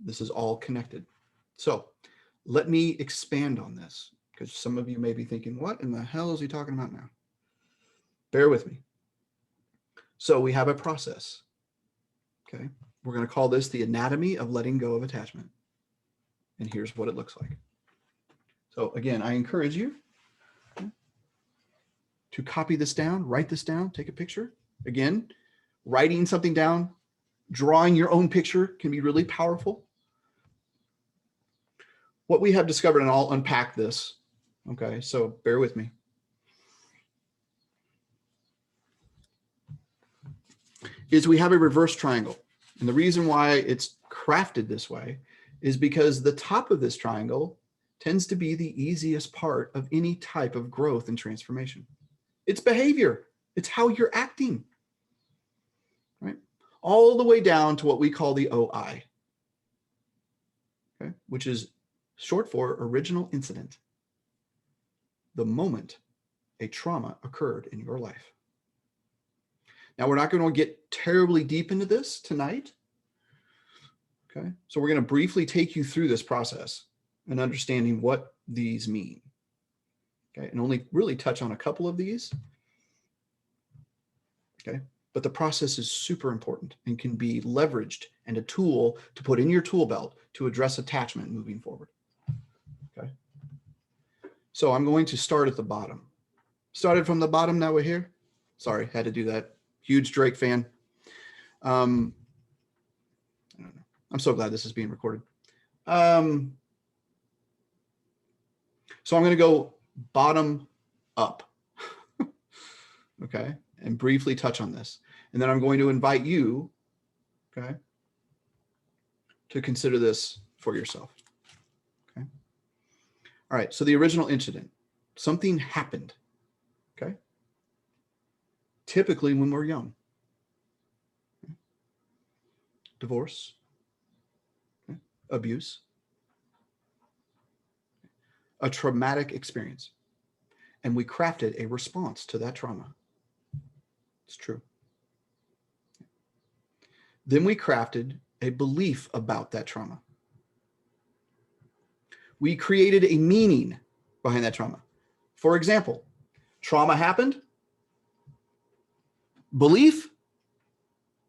This is all connected. So let me expand on this because some of you may be thinking, what in the hell is he talking about now? Bear with me. So we have a process. Okay. We're going to call this the anatomy of letting go of attachment. And here's what it looks like. So again, I encourage you to copy this down, write this down, take a picture. Again, writing something down, drawing your own picture can be really powerful. What we have discovered, and I'll unpack this, okay, so bear with me, is we have a reverse triangle. And the reason why it's crafted this way is because the top of this triangle tends to be the easiest part of any type of growth and transformation. It's behavior. It's how you're acting, right? All the way down to what we call the OI, okay, which is short for original incident, the moment a trauma occurred in your life. Now, we're not going to get terribly deep into this tonight, okay? So we're going to briefly take you through this process and understanding what these mean, okay? And only really touch on a couple of these, okay? But the process is super important and can be leveraged and a tool to put in your tool belt to address attachment moving forward, okay? So I'm going to start at the bottom. Started from the bottom, now we're here. Sorry, had to do that. Huge Drake fan. I don't know. I'm so glad this is being recorded. So I'm going to go bottom up, okay, and briefly touch on this. And then I'm going to invite you, okay, to consider this for yourself, okay? All right, so the original incident, something happened, okay? Typically when we're young. Divorce, okay? Abuse. a traumatic experience, and we crafted a response to that trauma. It's true. Then we crafted a belief about that trauma. We created a meaning behind that trauma. For example, trauma happened. Belief,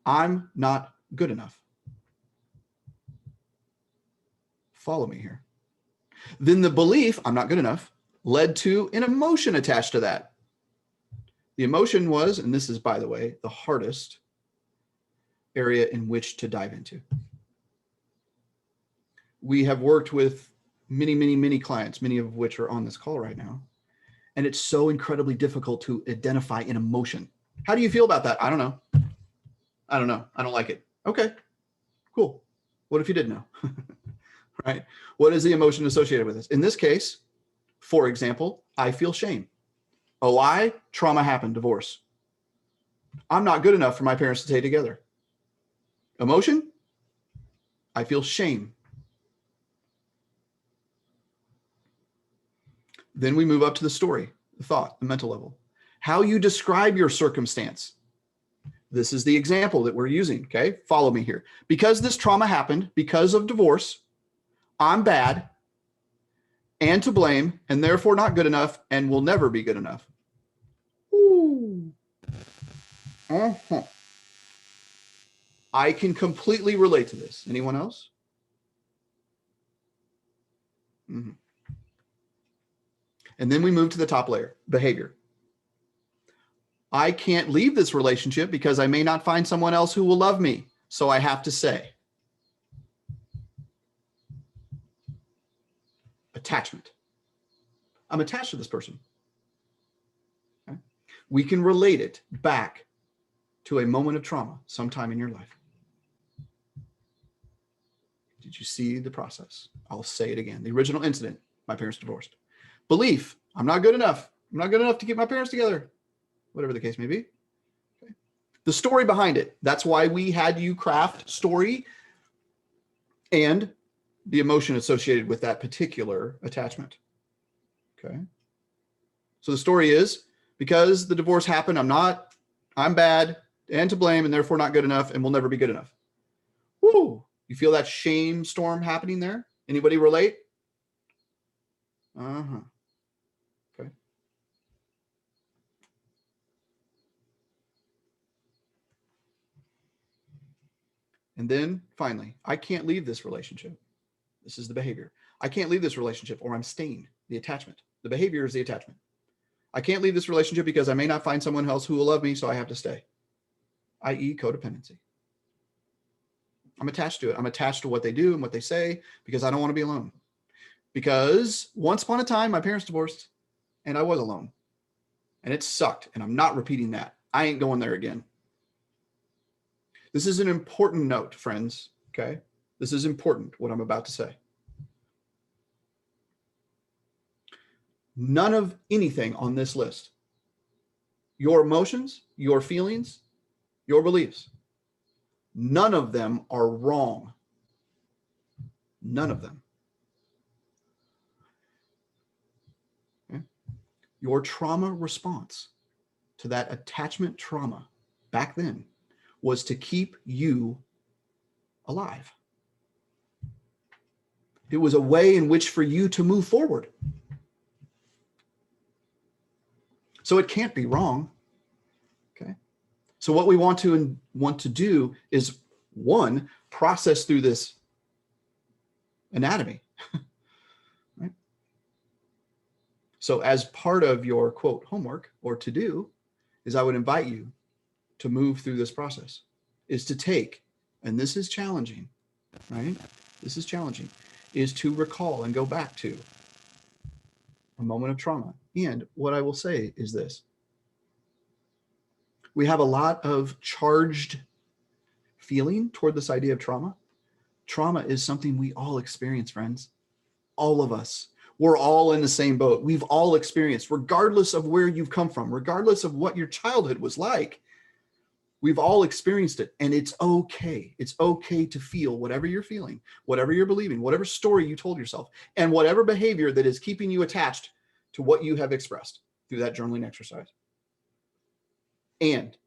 I'm not good enough. Follow me here. Then the belief, I'm not good enough, led to an emotion attached to that. The emotion was, and this is, by the way, the hardest area in which to dive into. We have worked with many clients, many of which are on this call right now. And it's so incredibly difficult to identify an emotion. How do you feel about that? I don't know. I don't like it. Okay, cool. What if you did know? Right? What is the emotion associated with this? In this case, for example, I feel shame. OI, trauma happened, divorce. I'm not good enough for my parents to stay together. Emotion, I feel shame. Then we move up to the story, the thought, the mental level. How you describe your circumstance. This is the example that we're using, okay? Follow me here. Because this trauma happened, because of divorce, I'm bad and to blame, and therefore not good enough and will never be good enough. Ooh. Uh-huh. I can completely relate to this. Anyone else? Mm-hmm. And then we move to the top layer, behavior. I can't leave this relationship because I may not find someone else who will love me, so I have to stay. Attachment. I'm attached to this person. Okay? We can relate it back to a moment of trauma sometime in your life. Did you see the process? I'll say it again. The original incident, my parents divorced. Belief, I'm not good enough. I'm not good enough to keep my parents together. Whatever the case may be. Okay. The story behind it. That's why we had you craft story and the emotion associated with that particular attachment. Okay. So the story is, because the divorce happened, I'm bad and to blame and therefore not good enough and will never be good enough. Woo! You feel that shame storm happening there? Anybody relate? Uh-huh. Okay. And then finally, I can't leave this relationship. This is the behavior. I can't leave this relationship or I'm staying, the attachment. The behavior is the attachment. I can't leave this relationship because I may not find someone else who will love me, so I have to stay, i.e. codependency. I'm attached to it. I'm attached to what they do and what they say because I don't want to be alone. Because once upon a time, my parents divorced and I was alone and it sucked. And I'm not repeating that. I ain't going there again. This is an important note, friends. Okay. This is important, what I'm about to say. None of anything on this list, your emotions, your feelings, your beliefs, none of them are wrong. None of them. Okay. Your trauma response to that attachment trauma back then was to keep you alive. It was a way in which for you to move forward. So it can't be wrong. Okay. So what we want to do is, one, process through this anatomy. Right? So as part of your quote homework or to do is I would invite you to move through this process, is to take, and this is challenging, right? This is challenging, is to recall and go back to a moment of trauma. And what I will say is this. We have a lot of charged feeling toward this idea of trauma. Trauma is something we all experience, friends. All of us. We're all in the same boat. We've all experienced, regardless of where you've come from, regardless of what your childhood was like. We've all experienced it, and it's okay. It's okay to feel whatever you're feeling, whatever you're believing, whatever story you told yourself, and whatever behavior that is keeping you attached to what you have expressed through that journaling exercise. And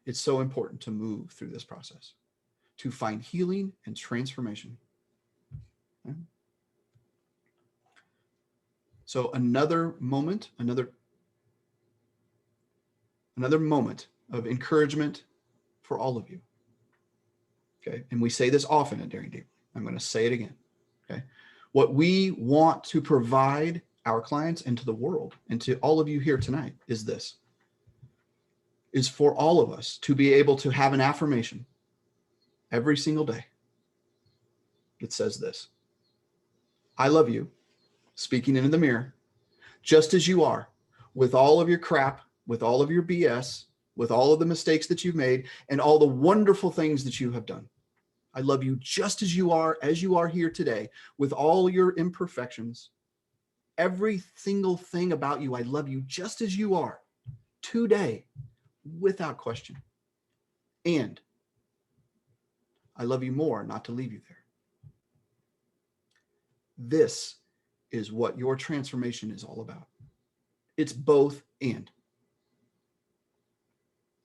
it's so important to move through this process, to find healing and transformation. Okay? So another moment, another moment of encouragement for all of you. Okay. And we say this often at Daring Deeply. I'm going to say it again. Okay. What we want to provide our clients and to the world and to all of you here tonight is this, is for all of us to be able to have an affirmation every single day that says this: I love you, speaking into the mirror, just as you are, with all of your crap, with all of your BS, with all of the mistakes that you've made, and all the wonderful things that you have done. I love you just as you are here today, with all your imperfections. Every single thing about you, I love you just as you are today, without question. And I love you more not to leave you there. This is what your transformation is all about. It's both and.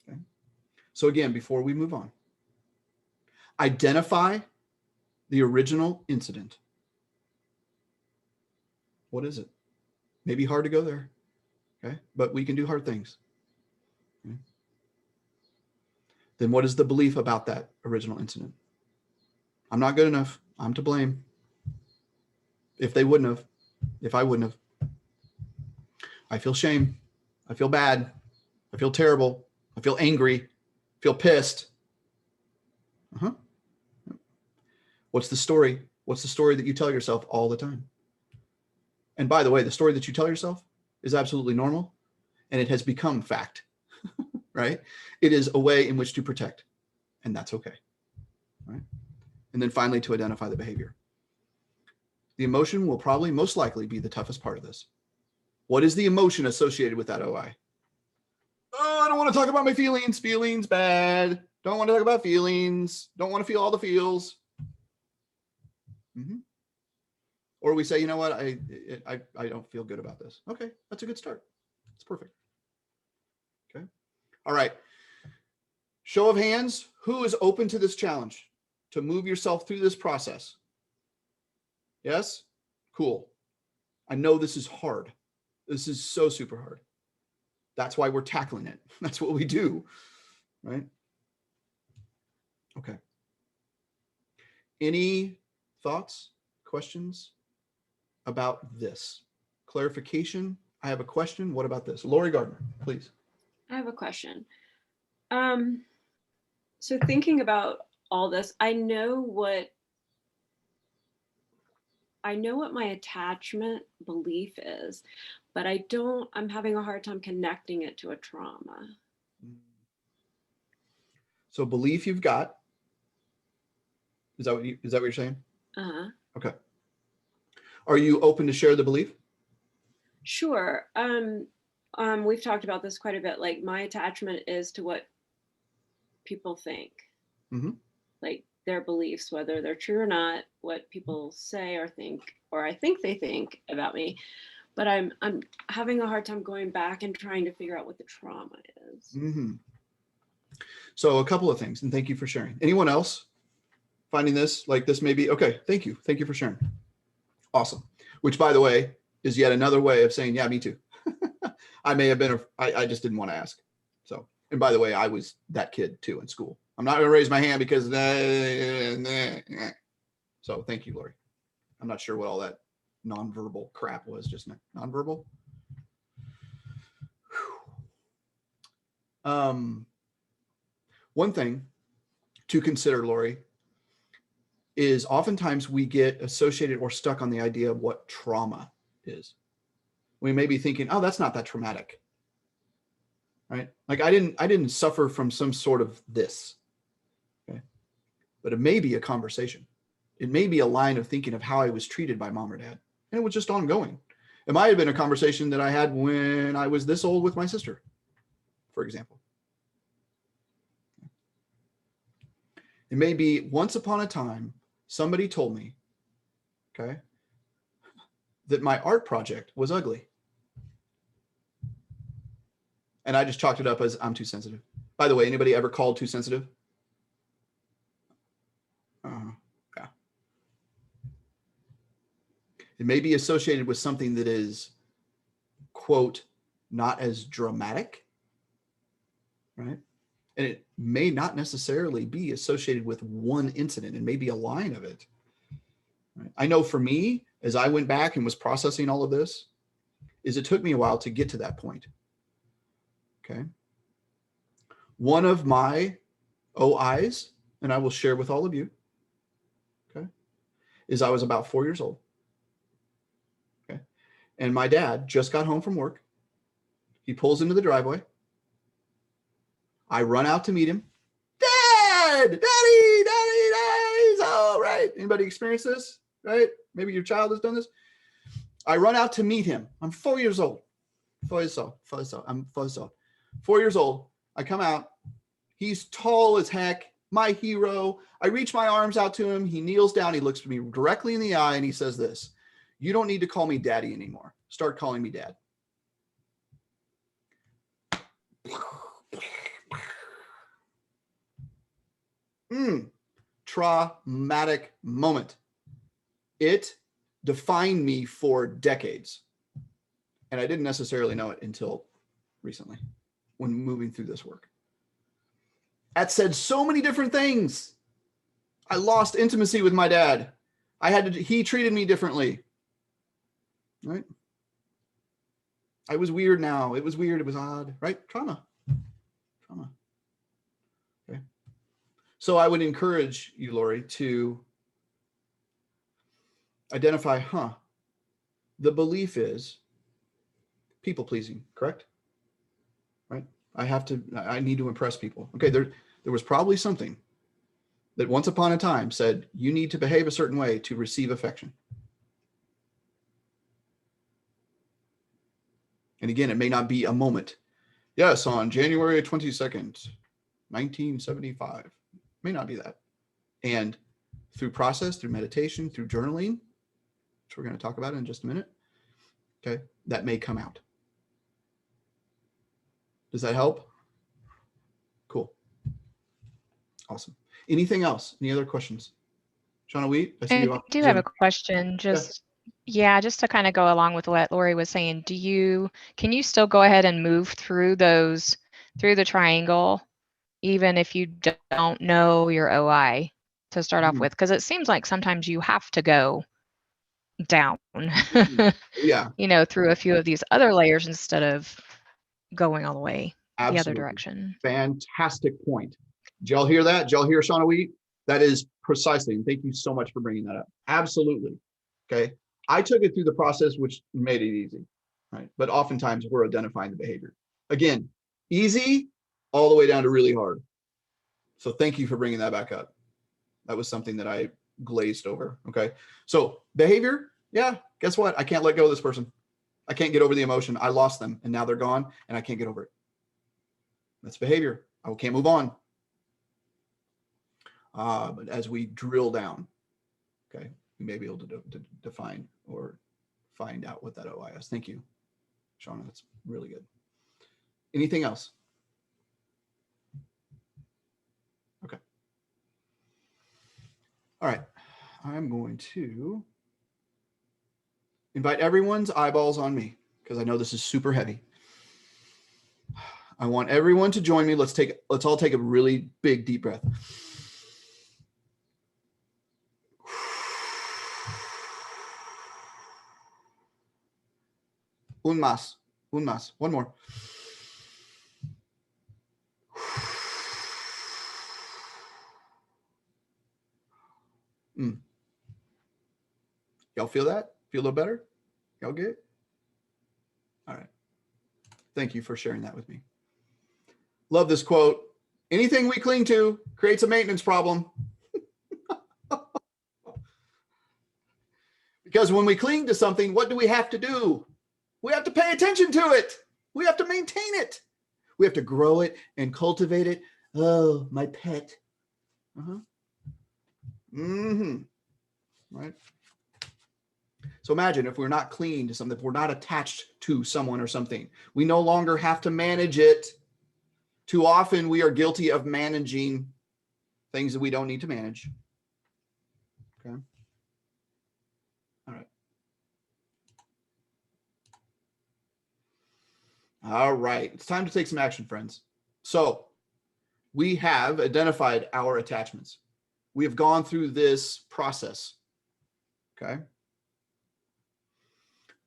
Okay. So again, before we move on, identify the original incident. What is it? Maybe hard to go there, okay? But we can do hard things. Okay. Then what is the belief about that original incident? I'm not good enough. I'm to blame. If I wouldn't have. I feel shame. I feel bad. I feel terrible. I feel angry. I feel pissed. What's the story? What's the story that you tell yourself all the time? And by the way, the story that you tell yourself is absolutely normal, and it has become fact, right? It is a way in which to protect, and that's okay, right? And then finally, to identify the behavior. The emotion will probably most likely be the toughest part of this. What is the emotion associated with that OI? Oh, I don't want to talk about my feelings. Feelings bad. Don't want to talk about feelings. Don't want to feel all the feels. Or we say, you know what, I don't feel good about this. Okay, that's a good start. It's perfect. Okay. All right. Show of hands, who is open to this challenge to move yourself through this process? Yes? Cool. I know this is hard. This is so super hard. That's why we're tackling it. That's what we do, right? Okay. Any thoughts, questions about this? Clarification? I have a question. What about this? Lori Gardner, please. I have a question. So thinking about all this, I know what my attachment belief is, but I'm having a hard time connecting it to a trauma. So belief you've got. Is that what you're saying? Uh-huh. Okay. Are you open to share the belief? Sure. We've talked about this quite a bit. Like, my attachment is to what people think, like their beliefs, whether they're true or not, what people say or think, or I think they think about me. But I'm having a hard time going back and trying to figure out what the trauma is. So a couple of things, and thank you for sharing. Anyone else finding this, like this maybe? Okay, thank you. Thank you for sharing. Awesome. Which, by the way, is yet another way of saying, yeah, me too. I may have been, I just didn't want to ask. So, and by the way, I was that kid too in school. I'm not going to raise my hand because, so thank you, Lori. I'm not sure what all that nonverbal crap was just now. Nonverbal? One thing to consider, Lori, is oftentimes we get associated or stuck on the idea of what trauma is. We may be thinking, oh, that's not that traumatic, right? Like I didn't suffer from some sort of this, okay? But it may be a conversation. It may be a line of thinking of how I was treated by mom or dad. And it was just ongoing. It might have been a conversation that I had when I was this old with my sister. for example. It may be once upon a time, somebody told me, okay, that my art project was ugly. And I just chalked it up as I'm too sensitive. By the way, anybody ever called too sensitive? Yeah. It may be associated with something that is, quote, not as dramatic, right? And it may not necessarily be associated with one incident. It may be a line of it. Right? I know for me, as I went back and was processing all of this, is it took me a while to get to that point. Okay. One of my OIs, and I will share with all of you, okay, is I was about 4 years old. Okay. And my dad just got home from work. He pulls into the driveway. I run out to meet him. Dad, daddy, daddy, daddy. All right. Anybody experience this? Right? Maybe your child has done this. I run out to meet him. I'm 4 years old. 4 years old. I'm 4 years old. 4 years old. I come out. He's tall as heck. My hero. I reach my arms out to him. He kneels down. He looks me directly in the eye and he says this: "You don't need to call me daddy anymore. Start calling me dad." Traumatic moment. It defined me for decades. And I didn't necessarily know it until recently when moving through this work. That said so many different things. I lost intimacy with my dad. He treated me differently. Right? I was weird now. It was weird. It was odd, right? Trauma. Okay. So I would encourage you, Lori, to identify, the belief is people pleasing, correct? Right? I need to impress people. Okay. There was probably something that once upon a time said, you need to behave a certain way to receive affection. And again, it may not be a moment. Yes, on January 22nd, 1975. May not be that. And through process, through meditation, through journaling, which we're going to talk about in just a minute, okay, that may come out. Does that help? Cool. Awesome. Anything else? Any other questions? Shauna Wheat, I see you. I do have a question. Just to kind of go along with what Lori was saying. Can you still go ahead and move through the triangle, even if you don't know your OI to start off with? Because it seems like sometimes you have to go down, through a few of these other layers instead of going all the way the other direction. Fantastic point. Did y'all hear that? Did y'all hear Shauna Wheat? That is precisely, and thank you so much for bringing that up. Absolutely. Okay. I took it through the process, which made it easy, right? But oftentimes we're identifying the behavior. Again, easy all the way down to really hard. So thank you for bringing that back up. That was something that I glazed over. Okay. So behavior. Yeah. Guess what? I can't let go of this person. I can't get over the emotion. I lost them and now they're gone and I can't get over it. That's behavior. I can't move on. But as we drill down, okay, we may be able to define or find out what that OI is. Thank you, Shauna. That's really good. Anything else? Okay. All right. I'm going to invite everyone's eyeballs on me because I know this is super heavy. I want everyone to join me. Let's all take a really big deep breath. Un más, one more. Y'all feel that? Feel a little better? Y'all good? All right. Thank you for sharing that with me. Love this quote. Anything we cling to creates a maintenance problem. Because when we cling to something, what do we have to do? We have to pay attention to it. We have to maintain it. We have to grow it and cultivate it. Oh, my pet. Right. So imagine if we're not clean to something, if we're not attached to someone or something, we no longer have to manage it. Too often we are guilty of managing things that we don't need to manage. Okay. All right. All right. It's time to take some action, friends. So we have identified our attachments. We have gone through this process. Okay.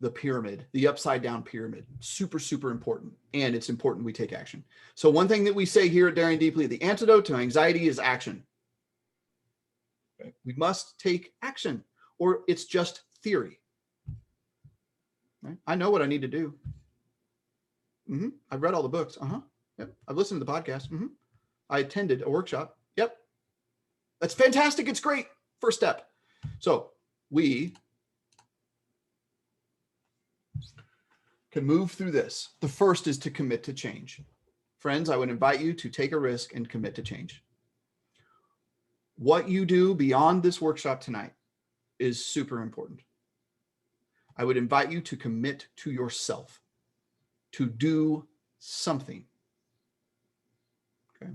The pyramid, the upside down pyramid, super, super important. And it's important we take action. So one thing that we say here at Daring Deeply, the antidote to anxiety is action. Okay. We must take action, or it's just theory. Right? I know what I need to do. I've read all the books. Yep. I've listened to the podcast. I attended a workshop. Yep. That's fantastic. It's great. First step. So we can move through this. The first is to commit to change. Friends, I would invite you to take a risk and commit to change. What you do beyond this workshop tonight is super important. I would invite you to commit to yourself, to do something. Okay.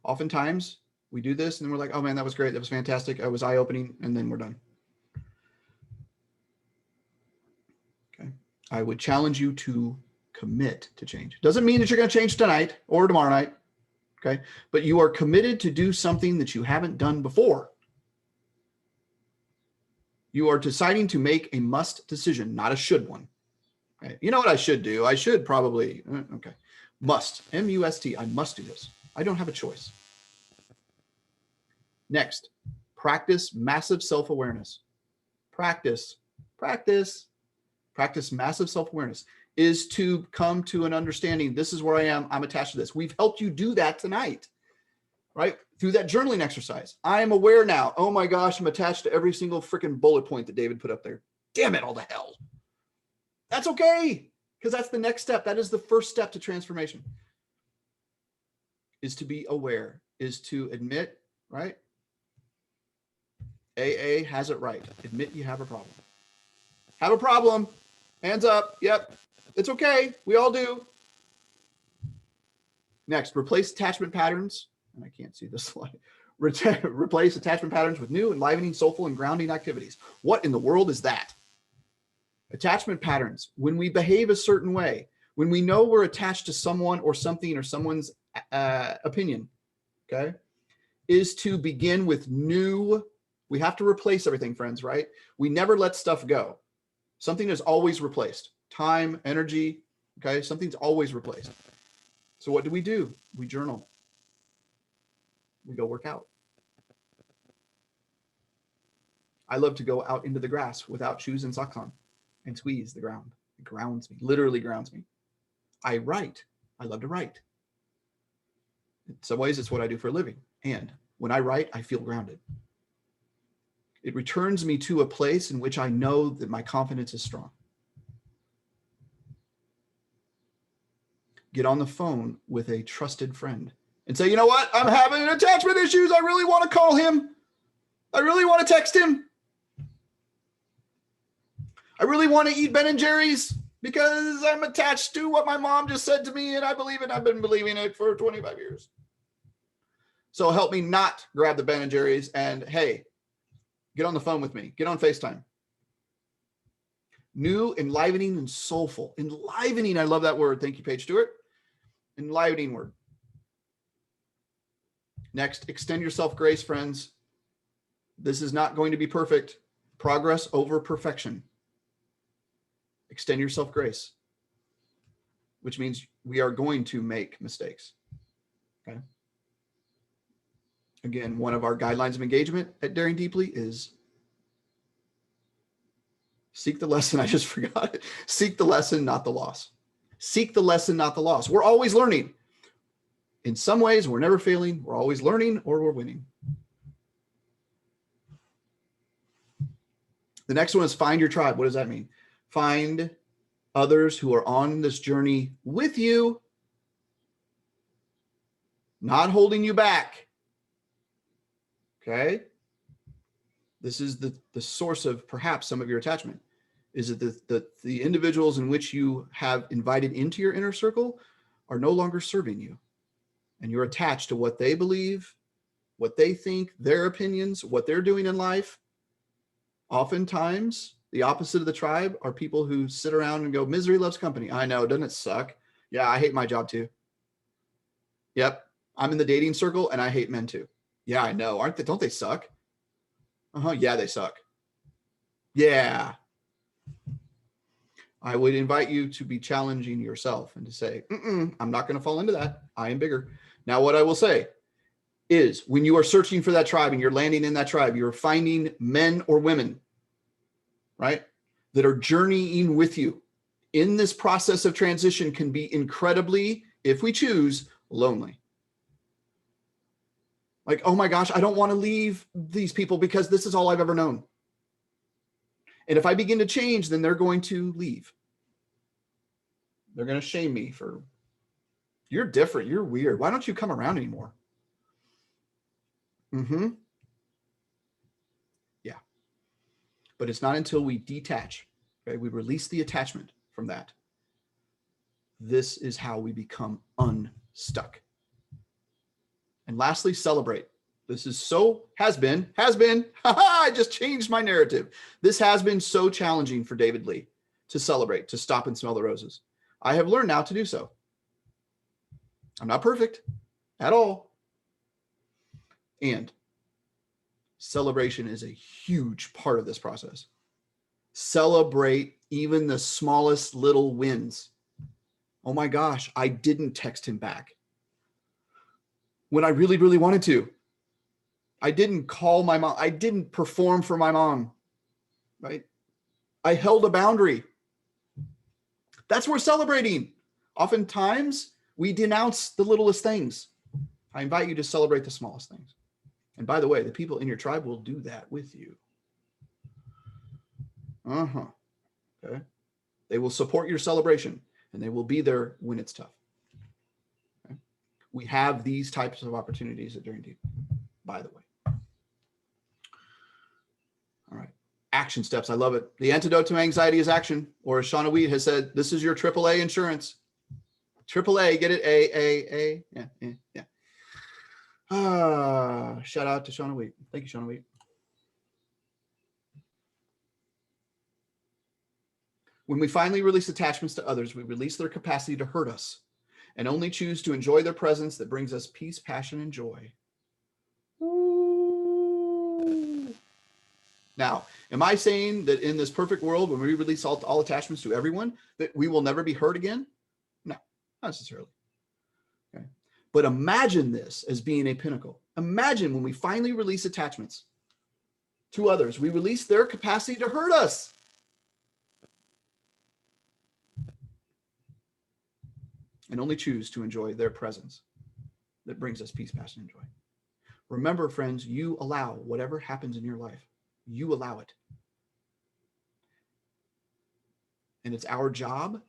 Oftentimes we do this and then we're like, oh man, that was great. That was fantastic. It was eye-opening. And then we're done. Okay. I would challenge you to commit to change. Doesn't mean that you're going to change tonight or tomorrow night. Okay. But you are committed to do something that you haven't done before. You are deciding to make a must decision, not a should one. Okay. You know what I should do? I should probably, okay. Must, M-U-S-T, I must do this. I don't have a choice. Next, practice massive self-awareness. Practice massive self-awareness is to come to an understanding. This is where I am. I'm attached to this. We've helped you do that tonight, right? Through that journaling exercise. I am aware now. Oh my gosh, I'm attached to every single freaking bullet point that David put up there. Damn it, all the hell. That's okay, because that's the next step. That is the first step to transformation, is to be aware, is to admit, right? AA has it right. Admit you have a problem. Have a problem. Hands up. Yep. It's okay. We all do. Next, replace attachment patterns. And I can't see this slide. Replace attachment patterns with new, enlivening, soulful, and grounding activities. What in the world is that? Attachment patterns. When we behave a certain way, when we know we're attached to someone or something or someone's opinion, okay, is to begin with new. We have to replace everything, friends, right? We never let stuff go. Something is always replaced. Time, energy, okay? Something's always replaced. So what do? We journal. We go work out. I love to go out into the grass without shoes and socks on and squeeze the ground. It grounds me, literally grounds me. I write. I love to write. In some ways, it's what I do for a living. And when I write, I feel grounded. It returns me to a place in which I know that my confidence is strong. Get on the phone with a trusted friend and say, you know what? I'm having attachment issues. I really want to call him. I really want to text him. I really want to eat Ben & Jerry's because I'm attached to what my mom just said to me and I believe it. I've been believing it for 25 years. So help me not grab the Ben & Jerry's and, hey, get on the phone with me. Get on FaceTime. New, enlivening, and soulful. Enlivening, I love that word. Thank you, Paige Stewart. Enlivening word. Next, extend yourself grace, friends. This is not going to be perfect. Progress over perfection. Extend yourself grace, which means we are going to make mistakes. Okay. Again, one of our guidelines of engagement at Daring Deeply is seek the lesson. I just forgot it. Seek the lesson, not the loss. Seek the lesson, not the loss. We're always learning. In some ways, we're never failing. We're always learning or we're winning. The next one is find your tribe. What does that mean? Find others who are on this journey with you not holding you back. Okay. This is the source of perhaps some of your attachment. Is it the individuals in which you have invited into your inner circle are no longer serving you, and you're attached to what they believe, what they think, their opinions, what they're doing in life. Oftentimes, the opposite of the tribe are people who sit around and go, misery loves company. I know, doesn't it suck? Yeah, I hate my job too. Yep, I'm in the dating circle and I hate men too. Yeah, I know. Aren't they? Don't they suck? Yeah, they suck. Yeah. I would invite you to be challenging yourself and to say, I'm not going to fall into that. I am bigger. Now, what I will say is when you are searching for that tribe and you're landing in that tribe, you're finding men or women, right, that are journeying with you in this process of transition can be incredibly, if we choose, lonely. Like, oh my gosh, I don't want to leave these people because this is all I've ever known. And if I begin to change, then they're going to leave. They're going to shame me for, you're different, you're weird. Why don't you come around anymore? Yeah. But it's not until we detach, okay, we release the attachment from that. This is how we become unstuck. And lastly, celebrate. This is has been, I just changed my narrative. This has been so challenging for David Lee to celebrate, to stop and smell the roses. I have learned now to do so. I'm not perfect at all. And celebration is a huge part of this process. Celebrate even the smallest little wins. Oh my gosh, I didn't text him back when I really, really wanted to. I didn't call my mom. I didn't perform for my mom, right? I held a boundary. That's worth celebrating. Oftentimes, we denounce the littlest things. I invite you to celebrate the smallest things. And by the way, the people in your tribe will do that with you. Okay. They will support your celebration, and they will be there when it's tough. Okay? We have these types of opportunities at Daring Deep, by the way. All right. Action steps. I love it. The antidote to anxiety is action. Or as Shauna Wheat has said, this is your AAA insurance. AAA, get it? A. Yeah. Shout out to Shauna Wheat. Thank you, Shauna Wheat. When we finally release attachments to others, we release their capacity to hurt us and only choose to enjoy their presence that brings us peace, passion, and joy. Now, am I saying that in this perfect world, when we release all attachments to everyone, that we will never be hurt again? No, not necessarily. Okay. But imagine this as being a pinnacle. Imagine when we finally release attachments to others, we release their capacity to hurt us. And only choose to enjoy their presence that brings us peace, passion, and joy. Remember, friends, you allow whatever happens in your life. You allow it. And it's our job,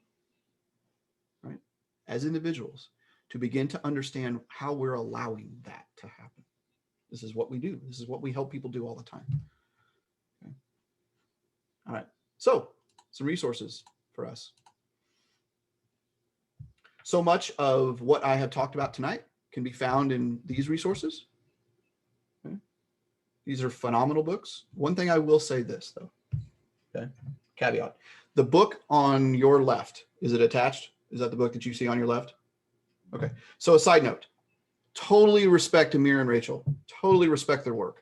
right, as individuals, to begin to understand how we're allowing that to happen. This is what we do. This is what we help people do all the time. Okay. All right. So, some resources for us. So much of what I have talked about tonight can be found in these resources. Okay. These are phenomenal books. One thing I will say this, though. Okay. Caveat. The book on your left, is it attached? Is that the book that you see on your left? Okay. So a side note, totally respect Amir and Rachel. Totally respect their work.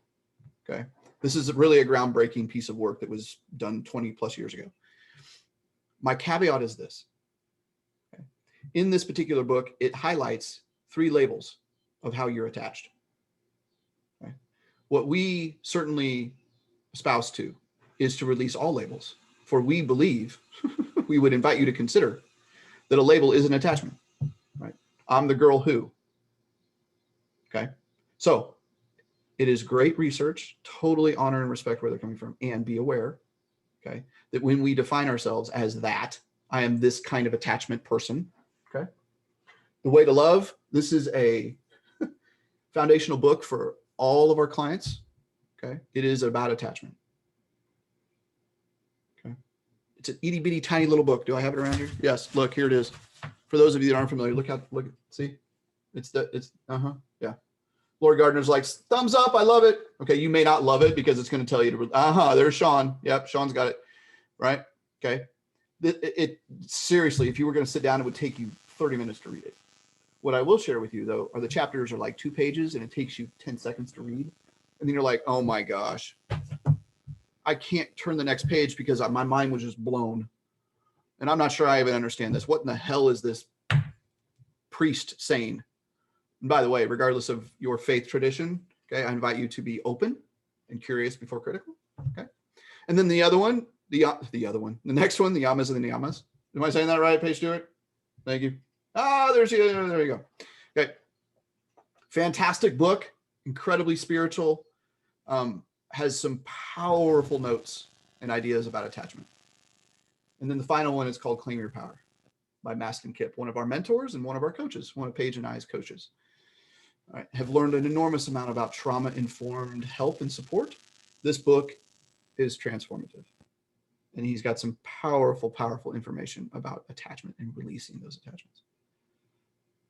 Okay. This is really a groundbreaking piece of work that was done 20 plus years ago. My caveat is this. Okay. In this particular book, it highlights 3 labels of how you're attached. Okay. What we certainly espouse to is to release all labels, for we believe, we would invite you to consider that a label is an attachment, right? I'm the girl who, okay? So it is great research, totally honor and respect where they're coming from, and be aware, okay, that when we define ourselves as that, I am this kind of attachment person, okay? The way to love, this is a foundational book for all of our clients. Okay. It is about attachment. Okay. It's an itty bitty tiny little book. Do I have it around here? Yes. Look, here it is. For those of you that aren't familiar, look, see, yeah. Lori Gardner's like, thumbs up. I love it. Okay. You may not love it because it's going to tell you to, there's Sean. Yep. Sean's got it. Right. Okay. It seriously, if you were going to sit down, it would take you 30 minutes to read it. What I will share with you though, are the chapters are like 2 pages and it takes you 10 seconds to read. And then you're like, oh my gosh, I can't turn the next page because my mind was just blown. And I'm not sure I even understand this. What in the hell is this priest saying? And by the way, regardless of your faith tradition, okay, I invite you to be open and curious before critical. Okay. And then the other one, the next one, the yamas and the niyamas. Am I saying that right, Paige Stewart? Thank you. There you go. Okay. Fantastic book, incredibly spiritual, has some powerful notes and ideas about attachment. And then the final one is called Claim Your Power by Mastin Kipp, one of our mentors and one of our coaches, one of Paige and I's coaches. All right, have learned an enormous amount about trauma-informed help and support. This book is transformative. And he's got some powerful, powerful information about attachment and releasing those attachments.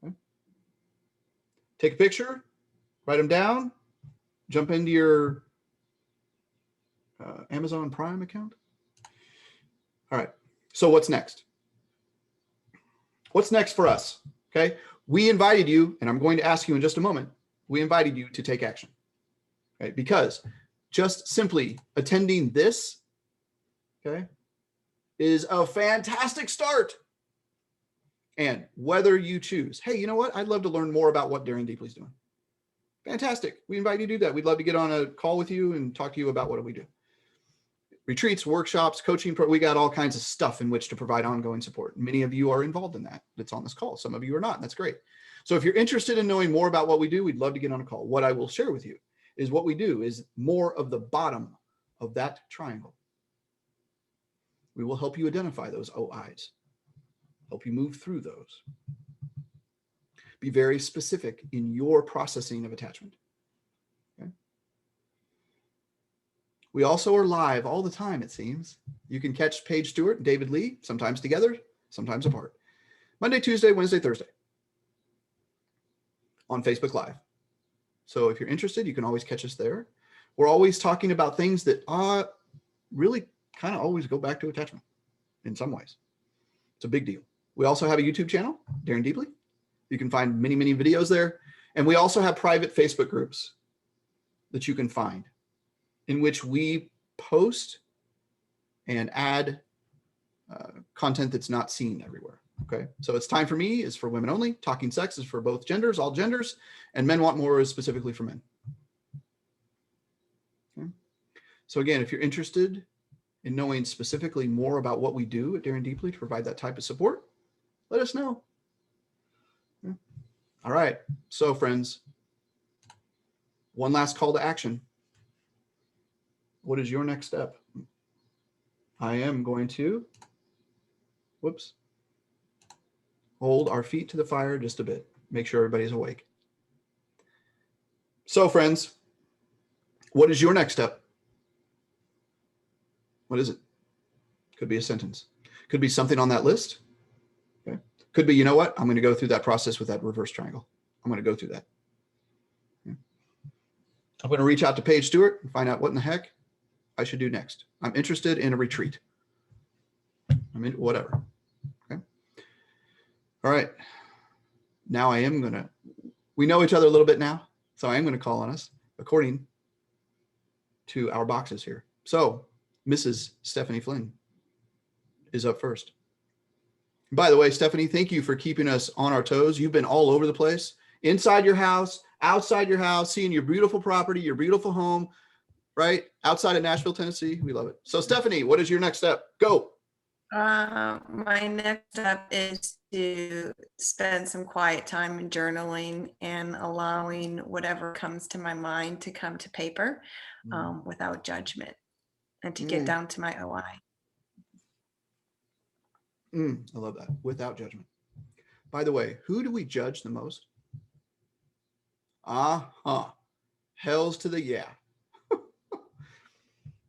Okay. Take a picture, write them down, jump into your Amazon Prime account. All right, so what's next? What's next for us? Okay, we invited you, and I'm going to ask you in just a moment, we invited you to take action, okay? Because just simply attending this, okay, is a fantastic start. And whether you choose, hey, you know what? I'd love to learn more about what Daring Deeply is doing. Fantastic. We invite you to do that. We'd love to get on a call with you and talk to you about what do we do. Retreats, workshops, coaching, we got all kinds of stuff in which to provide ongoing support. Many of you are involved in that. That's on this call. Some of you are not. That's great. So if you're interested in knowing more about what we do, we'd love to get on a call. What I will share with you is what we do is more of the bottom of that triangle. We will help you identify those OIs, help you move through those. Be very specific in your processing of attachment. Okay? We also are live all the time, it seems. You can catch Paige Stewart and David Lee, sometimes together, sometimes apart. Monday, Tuesday, Wednesday, Thursday on Facebook Live. So if you're interested, you can always catch us there. We're always talking about things that really kind of always go back to attachment in some ways. It's a big deal. We also have a YouTube channel, Daring Deeply. You can find many, many videos there. And we also have private Facebook groups that you can find in which we post and add content that's not seen everywhere. Okay, so It's Time for Me is for women only. Talking Sex is for both genders, all genders, and Men Want More is specifically for men. Okay. So again, if you're interested in knowing specifically more about what we do at Daring Deeply to provide that type of support, let us know. Okay. All right, so friends, one last call to action. What is your next step? I am going to, hold our feet to the fire just a bit. Make sure everybody's awake. So friends, what is your next step? What is it? Could be a sentence. Could be something on that list. Okay. Could be, you know what? I'm going to go through that process with that reverse triangle. I'm going to go through that. Okay. I'm going to reach out to Paige Stewart and find out what in the heck I should do next. I'm interested in a retreat. Whatever. Okay. All right. Now I am going to, we know each other a little bit now, so I am going to call on us according to our boxes here. So Mrs. Stephanie Flynn is up first. By the way, Stephanie, thank you for keeping us on our toes. You've been all over the place, inside your house, outside your house, seeing your beautiful property, your beautiful home, right? Outside of Nashville, Tennessee. We love it. So Stephanie, what is your next step? Go. My next step is to spend some quiet time in journaling and allowing whatever comes to my mind to come to paper without judgment and to get down to my OI. I love that. Without judgment. By the way, who do we judge the most? Hells to the yeah.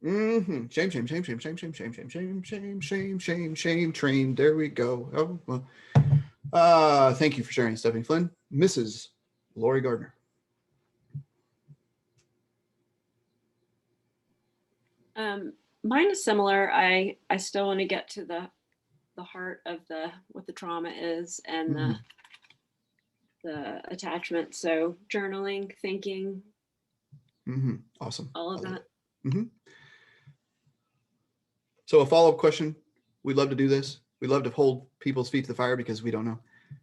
Shame, shame, shame, shame, shame, shame, shame, shame, shame, shame, shame, shame, shame, train. There we go. Oh, well. Thank you for sharing, Stephanie Flynn. Mrs. Lori Gardner. Mine is similar. I still want to get to the heart of what the trauma is and the attachment. So journaling, thinking, Awesome. all of that. So a follow-up question. We'd love to do this. We'd love to hold people's feet to the fire because we don't know.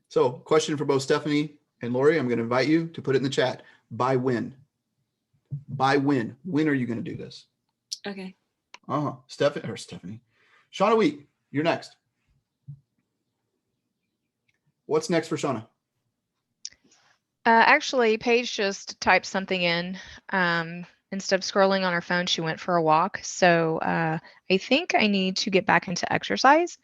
So question for both Stephanie and Lori. I'm going to invite you to put it in the chat. By when? By when? When are you going to do this? Okay. Stephanie. Shauna Wheat, you're next. What's next for Shauna? Actually, Paige just typed something in. Instead of scrolling on her phone, she went for a walk. So I think I need to get back into exercise.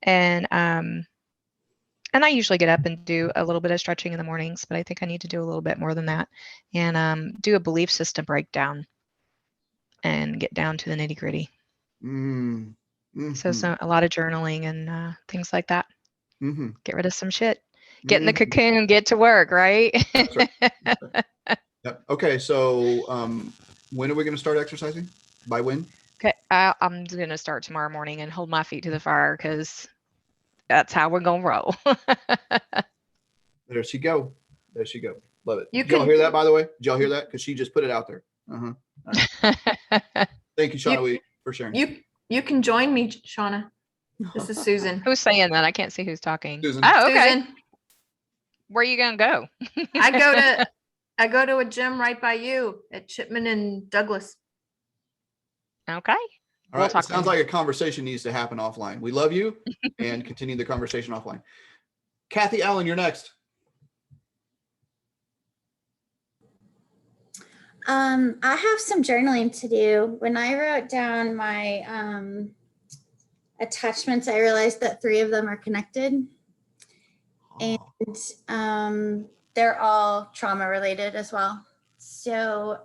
And I usually get up and do a little bit of stretching in the mornings, but I think I need to do a little bit more than that and do a belief system breakdown and get down to the nitty gritty. So a lot of journaling and things like that. Get rid of some shit. Get in the cocoon and get to work, right? That's right. That's right. Yep. Okay, so when are we going to start exercising? By when? Okay, I'm going to start tomorrow morning and hold my feet to the fire because that's how we're going to roll. There she go. There she go. Love it. You Did y'all can- hear that, by the way? Did y'all hear that? Because she just put it out there. All right. Thank you, Shauna Wheat, for sharing. You can join me, Shauna. This is Susan. Who's saying that? I can't see who's talking. Susan. Oh, okay. Susan, Where are you going to go? I go to a gym right by you at Chipman and Douglas. Okay. All right. It sounds like a conversation needs to happen offline. We love you and continue the conversation offline. Kathy Allen, you're next. I have some journaling to do. When I wrote down my attachments, I realized that 3 of them are connected. And they're all trauma related as well. So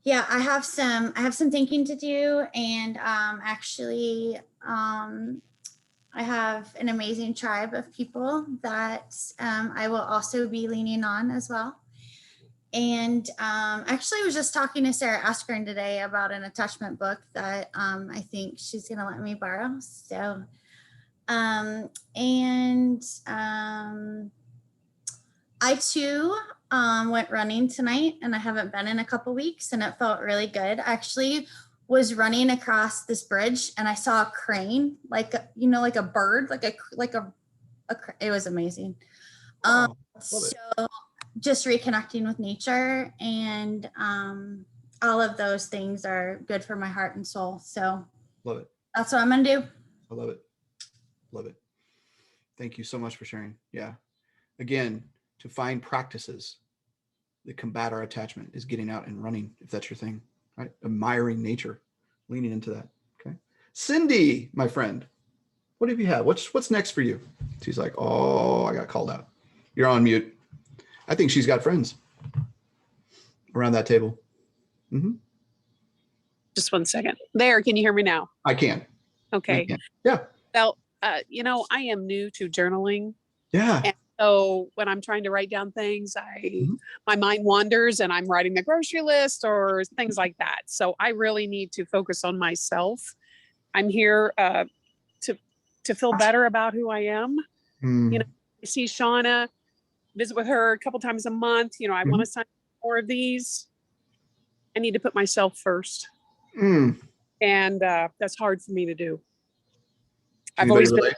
yeah, I have some thinking to do, and actually I have an amazing tribe of people that I will also be leaning on as well. And actually I was just talking to Sarah Askren today about an attachment book that I think she's gonna let me borrow. So I too went running tonight, and I haven't been in a couple weeks, and it felt really good. I actually was running across this bridge and I saw a crane, like a bird, it was amazing. So just reconnecting with nature and all of those things are good for my heart and soul. So love it. That's what I'm gonna do. I love it. Love it. Thank you so much for sharing. Yeah. Again, to find practices that combat our attachment is getting out and running, if that's your thing, right? Admiring nature, leaning into that. Okay. Cindy, my friend, what have you had? What's next for you? She's like, oh, I got called out. You're on mute. I think she's got friends around that table. Just 1 second. There, can you hear me now? I can. Okay. Yeah. Well, I am new to journaling. Yeah. And so when I'm trying to write down things, my mind wanders and I'm writing the grocery list or things like that. So I really need to focus on myself. I'm here to feel better about who I am. You know, I see Shauna, visit with her a couple times a month. You know, I want to sign more of these. I need to put myself first. And that's hard for me to do. I've always been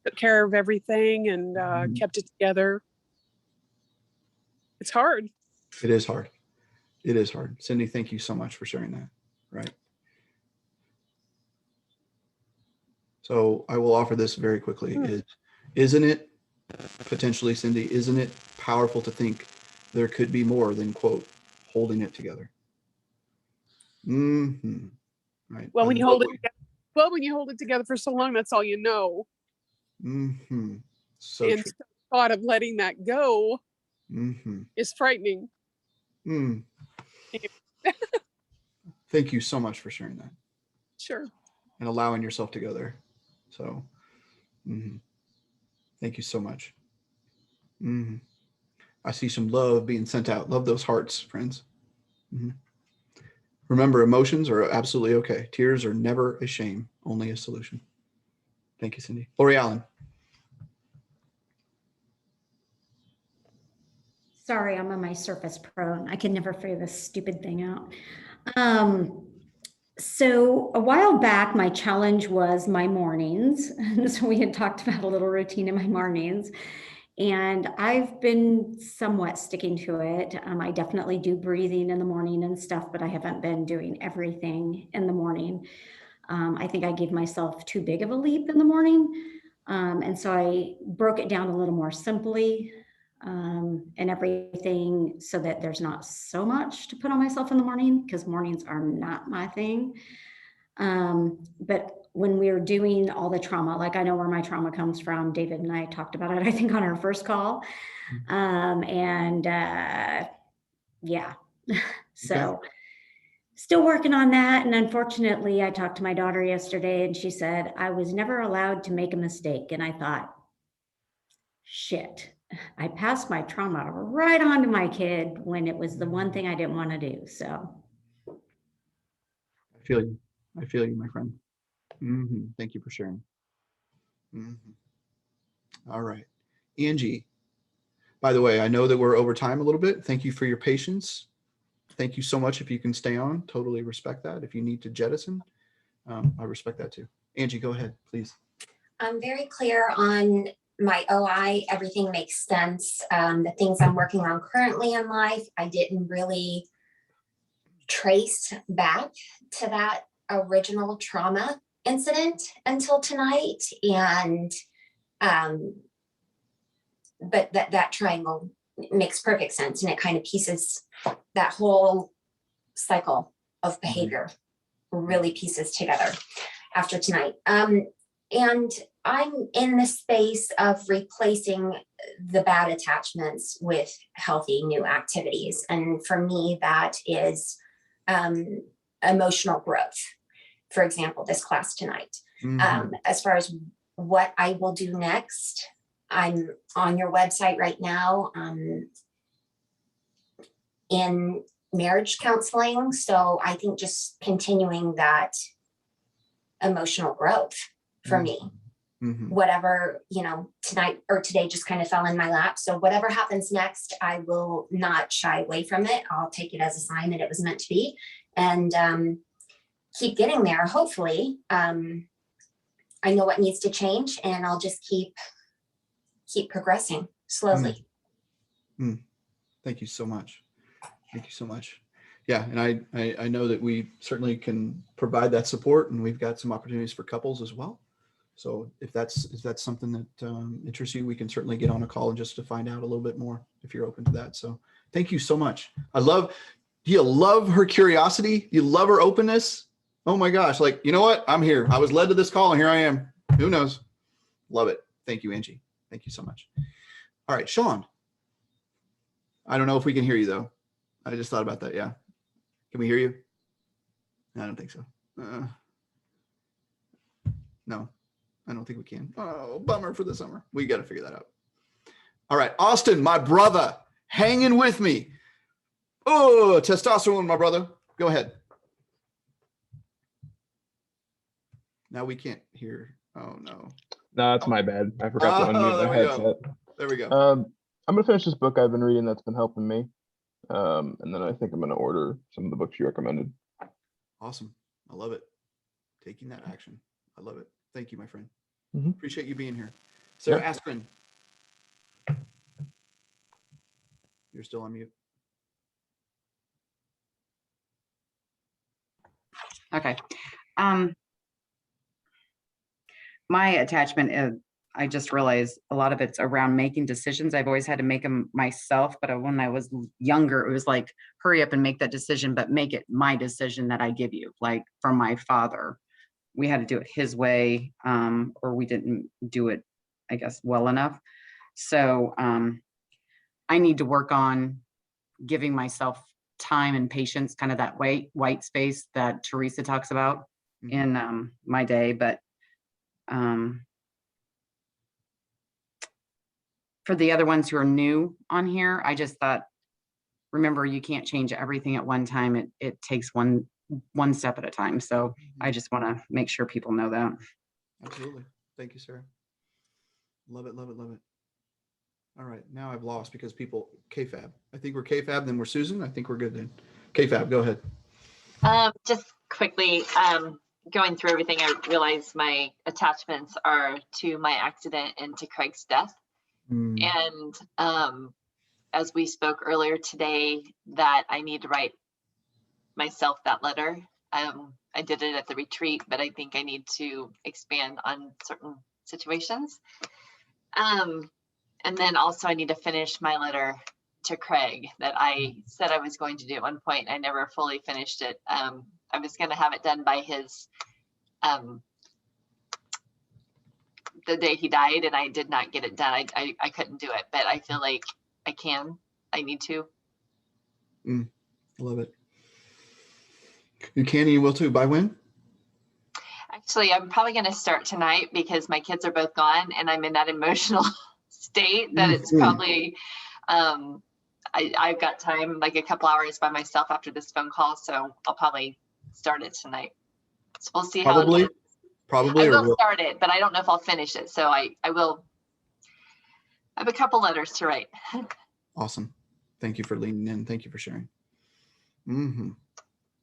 took care of everything and kept it together. It's hard. It is hard. It is hard. Cindy, thank you so much for sharing that. Right. So I will offer this very quickly. Isn't it potentially, Cindy, isn't it powerful to think there could be more than, quote, holding it together? Right. Well, when you hold it together for so long, that's all you know. So and true. the thought of letting that go is frightening. Mm. Thank you so much for sharing that Sure. and allowing yourself to go there. So thank you so much. I see some love being sent out. Love those hearts, friends. Remember, emotions are absolutely okay. Tears are never a shame, only a solution. Thank you, Cindy. Lori Allen. Sorry, I'm on my Surface Pro and I can never figure this stupid thing out. So a while back, my challenge was my mornings. So we had talked about a little routine in my mornings. And I've been somewhat sticking to it. I definitely do breathing in the morning and stuff, but I haven't been doing everything in the morning. I think I gave myself too big of a leap in the morning. And so I broke it down a little more simply and everything so that there's not so much to put on myself in the morning, because mornings are not my thing. But when we were doing all the trauma, like I know where my trauma comes from, David and I talked about it, I think on our first call. Yeah, so still working on that. And unfortunately, I talked to my daughter yesterday and she said, I was never allowed to make a mistake. And I thought, shit, I passed my trauma right on to my kid when it was the one thing I didn't want to do. So I feel you. I feel you, my friend. Thank you for sharing. All right. Angie, by the way, I know that we're over time a little bit. Thank you for your patience. Thank you so much. If you can stay on, totally respect that. If you need to jettison, I respect that too. Angie, go ahead, please. I'm very clear on my OI. Everything makes sense. The things I'm working on currently in life, I didn't really trace back to that original trauma incident until tonight. And but that triangle makes perfect sense, and it kind of pieces that whole cycle of behavior really pieces together after tonight. And I'm in the space of replacing the bad attachments with healthy new activities. And for me, that is emotional growth. For example, this class tonight. As far as what I will do next, I'm on your website right now in marriage counseling. So I think just continuing that emotional growth for me. Whatever, tonight or today just kind of fell in my lap. So whatever happens next, I will not shy away from it. I'll take it as a sign that it was meant to be, and keep getting there. Hopefully, I know what needs to change, and I'll just keep progressing slowly. Thank you so much. Thank you so much. Yeah, and I know that we certainly can provide that support, and we've got some opportunities for couples as well. So if that's something that interests you, we can certainly get on a call just to find out a little bit more if you're open to that. So thank you so much. You love her curiosity. You love her openness. Oh my gosh. Like, you know what? I'm here. I was led to this call and here I am. Who knows? Love it. Thank you, Angie. Thank you so much. All right, Sean. I don't know if we can hear you though. I just thought about that. Yeah. Can we hear you? I don't think so. No. I don't think we can. Oh, bummer for the summer. We got to figure that out. All right. Austin, my brother, hanging with me. Oh, testosterone, my brother. Go ahead. Now we can't hear. Oh, no. No, that's my bad. I forgot to unmute my headset. There we go. I'm going to finish this book I've been reading that's been helping me. And then I think I'm going to order some of the books you recommended. Awesome. I love it. Taking that action. I love it. Thank you, my friend. Appreciate you being here. Sarah Askren. You're still on mute. Okay. My attachment, I just realized a lot of it's around making decisions. I've always had to make them myself, but when I was younger, it was like, hurry up and make that decision, but make it my decision that I give you. Like from my father, we had to do it his way, or we didn't do it, I guess, well enough. So I need to work on giving myself time and patience, kind of that white space that Teresa talks about in my day. But for the other ones who are new on here, I just thought, remember, you can't change everything at one time. It takes one step at a time. So I just want to make sure people know that. Absolutely. Thank you, Sarah. Love it, love it, love it. All right, now I've lost because people, KFAB. I think we're KFAB, then we're Susan. I think we're good then. KFAB, go ahead. Just quickly, going through everything, I realized my attachments are to my accident and to Craig's death. And as we spoke earlier today, that I need to write myself that letter. I did it at the retreat, but I think I need to expand on certain situations. And then also I need to finish my letter to Craig that I said I was going to do at one point. I never fully finished it. I was going to have it done by his, the day he died, and I did not get it done. I couldn't do it, but I feel like I need to. Love it. You can and you will too. By when? Actually, I'm probably going to start tonight because my kids are both gone and I'm in that emotional state that it's probably, I've got time, like a couple hours by myself after this phone call. So I'll probably start it tonight. So we'll see how it goes. Probably. I will start it, but I don't know if I'll finish it. So I will. I have a couple letters to write. Awesome. Thank you for leaning in. Thank you for sharing.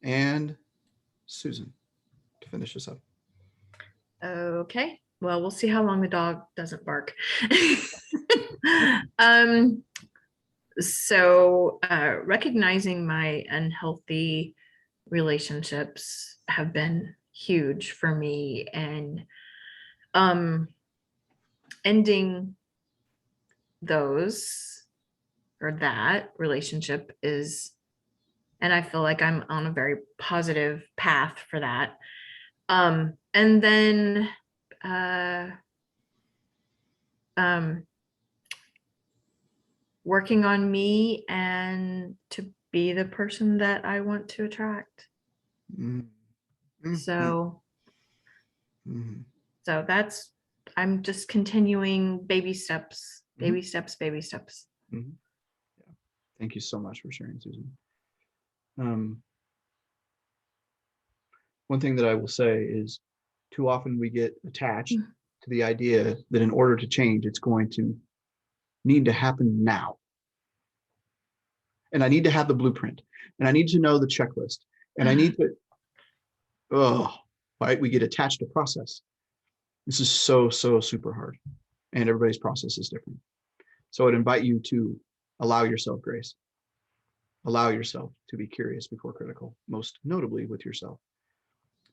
And Susan, to finish this up. Okay, well, we'll see how long the dog doesn't bark. So recognizing my unhealthy relationships have been huge for me, and ending those or that relationship is, and I feel like I'm on a very positive path for that. And then working on me and to be the person that I want to attract. So that's, I'm just continuing baby steps, baby steps, baby steps. Yeah. Thank you so much for sharing, Susan. One thing that I will say is too often we get attached to the idea that in order to change, it's going to need to happen now. And I need to have the blueprint, and I need to know the checklist, and I need to, right? We get attached to process. This is so super hard, and everybody's process is different. So I'd invite you to allow yourself grace. Allow yourself to be curious before critical, most notably with yourself,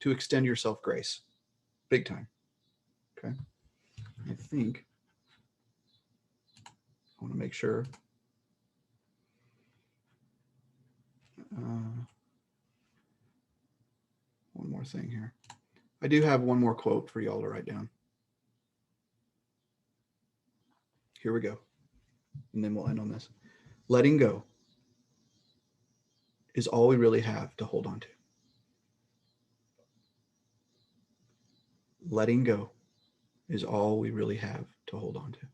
to extend yourself grace, big time. Okay. I think I want to make sure. One more thing here. I do have one more quote for y'all to write down. Here we go. And then we'll end on this. Letting go is all we really have to hold on to. Letting go is all we really have to hold on to.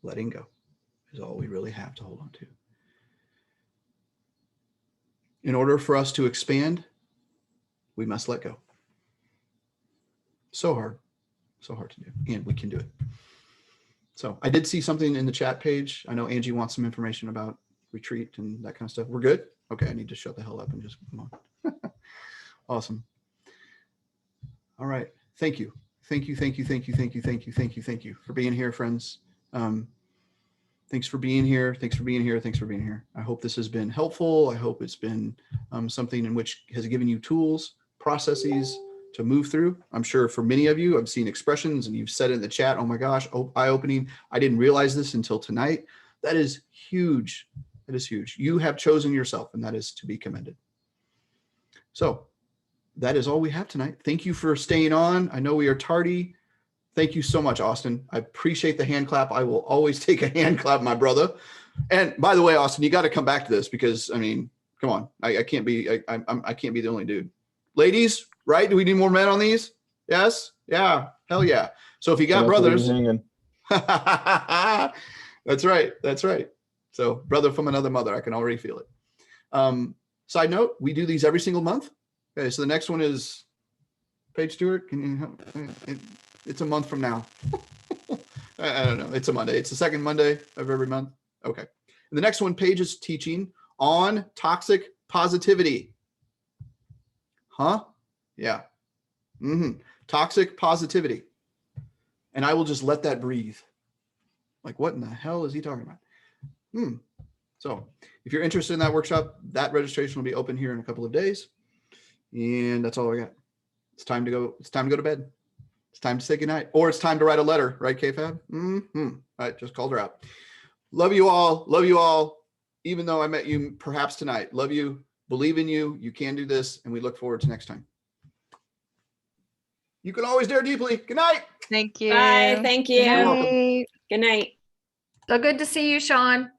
Letting go is all we really have to hold on to. In order for us to expand, we must let go. So hard to do, and we can do it. So I did see something in the chat page. I know Angie wants some information about retreat and that kind of stuff. We're good? Okay, I need to shut the hell up and just move on. Awesome. All right. Thank you. Thank you for being here, friends. Thanks for being here. I hope this has been helpful. I hope it's been something in which has given you tools, processes to move through. I'm sure for many of you, I've seen expressions and you've said it in the chat, oh my gosh, eye-opening. I didn't realize this until tonight. That is huge. That is huge. You have chosen yourself, and that is to be commended. So that is all we have tonight. Thank you for staying on. I know we are tardy. Thank you so much, Austin. I appreciate the hand clap. I will always take a hand clap, my brother. And by the way, Austin, you got to come back to this because I mean, come on, I can't be I can't be the only dude. Ladies, right? Do we need more men on these? Yes. Yeah. Hell yeah. So if you got brothers, that's right. That's right. So brother from another mother, I can already feel it. Side note, we do these every single month. Okay, so the next one is Paige Stewart. Can you help? It's a month from now. I don't know. It's a Monday. It's the second Monday of every month. Okay. And the next one, Paige is teaching on toxic positivity. Huh? Yeah. Toxic positivity. And I will just let that breathe. Like, what in the hell is he talking about? So if you're interested in that workshop, that registration will be open here in a couple of days. And that's all I got. It's time to go. It's time to go to bed. It's time to say goodnight, or it's time to write a letter, right, KFAB? All right, just called her out. Love you all. Love you all. Even though I met you perhaps tonight, love you. Believe in you. You can do this, and we look forward to next time. You can always dare deeply. Good night. Thank you. Bye. Thank you. You're welcome. Good night. So good to see you, Sean.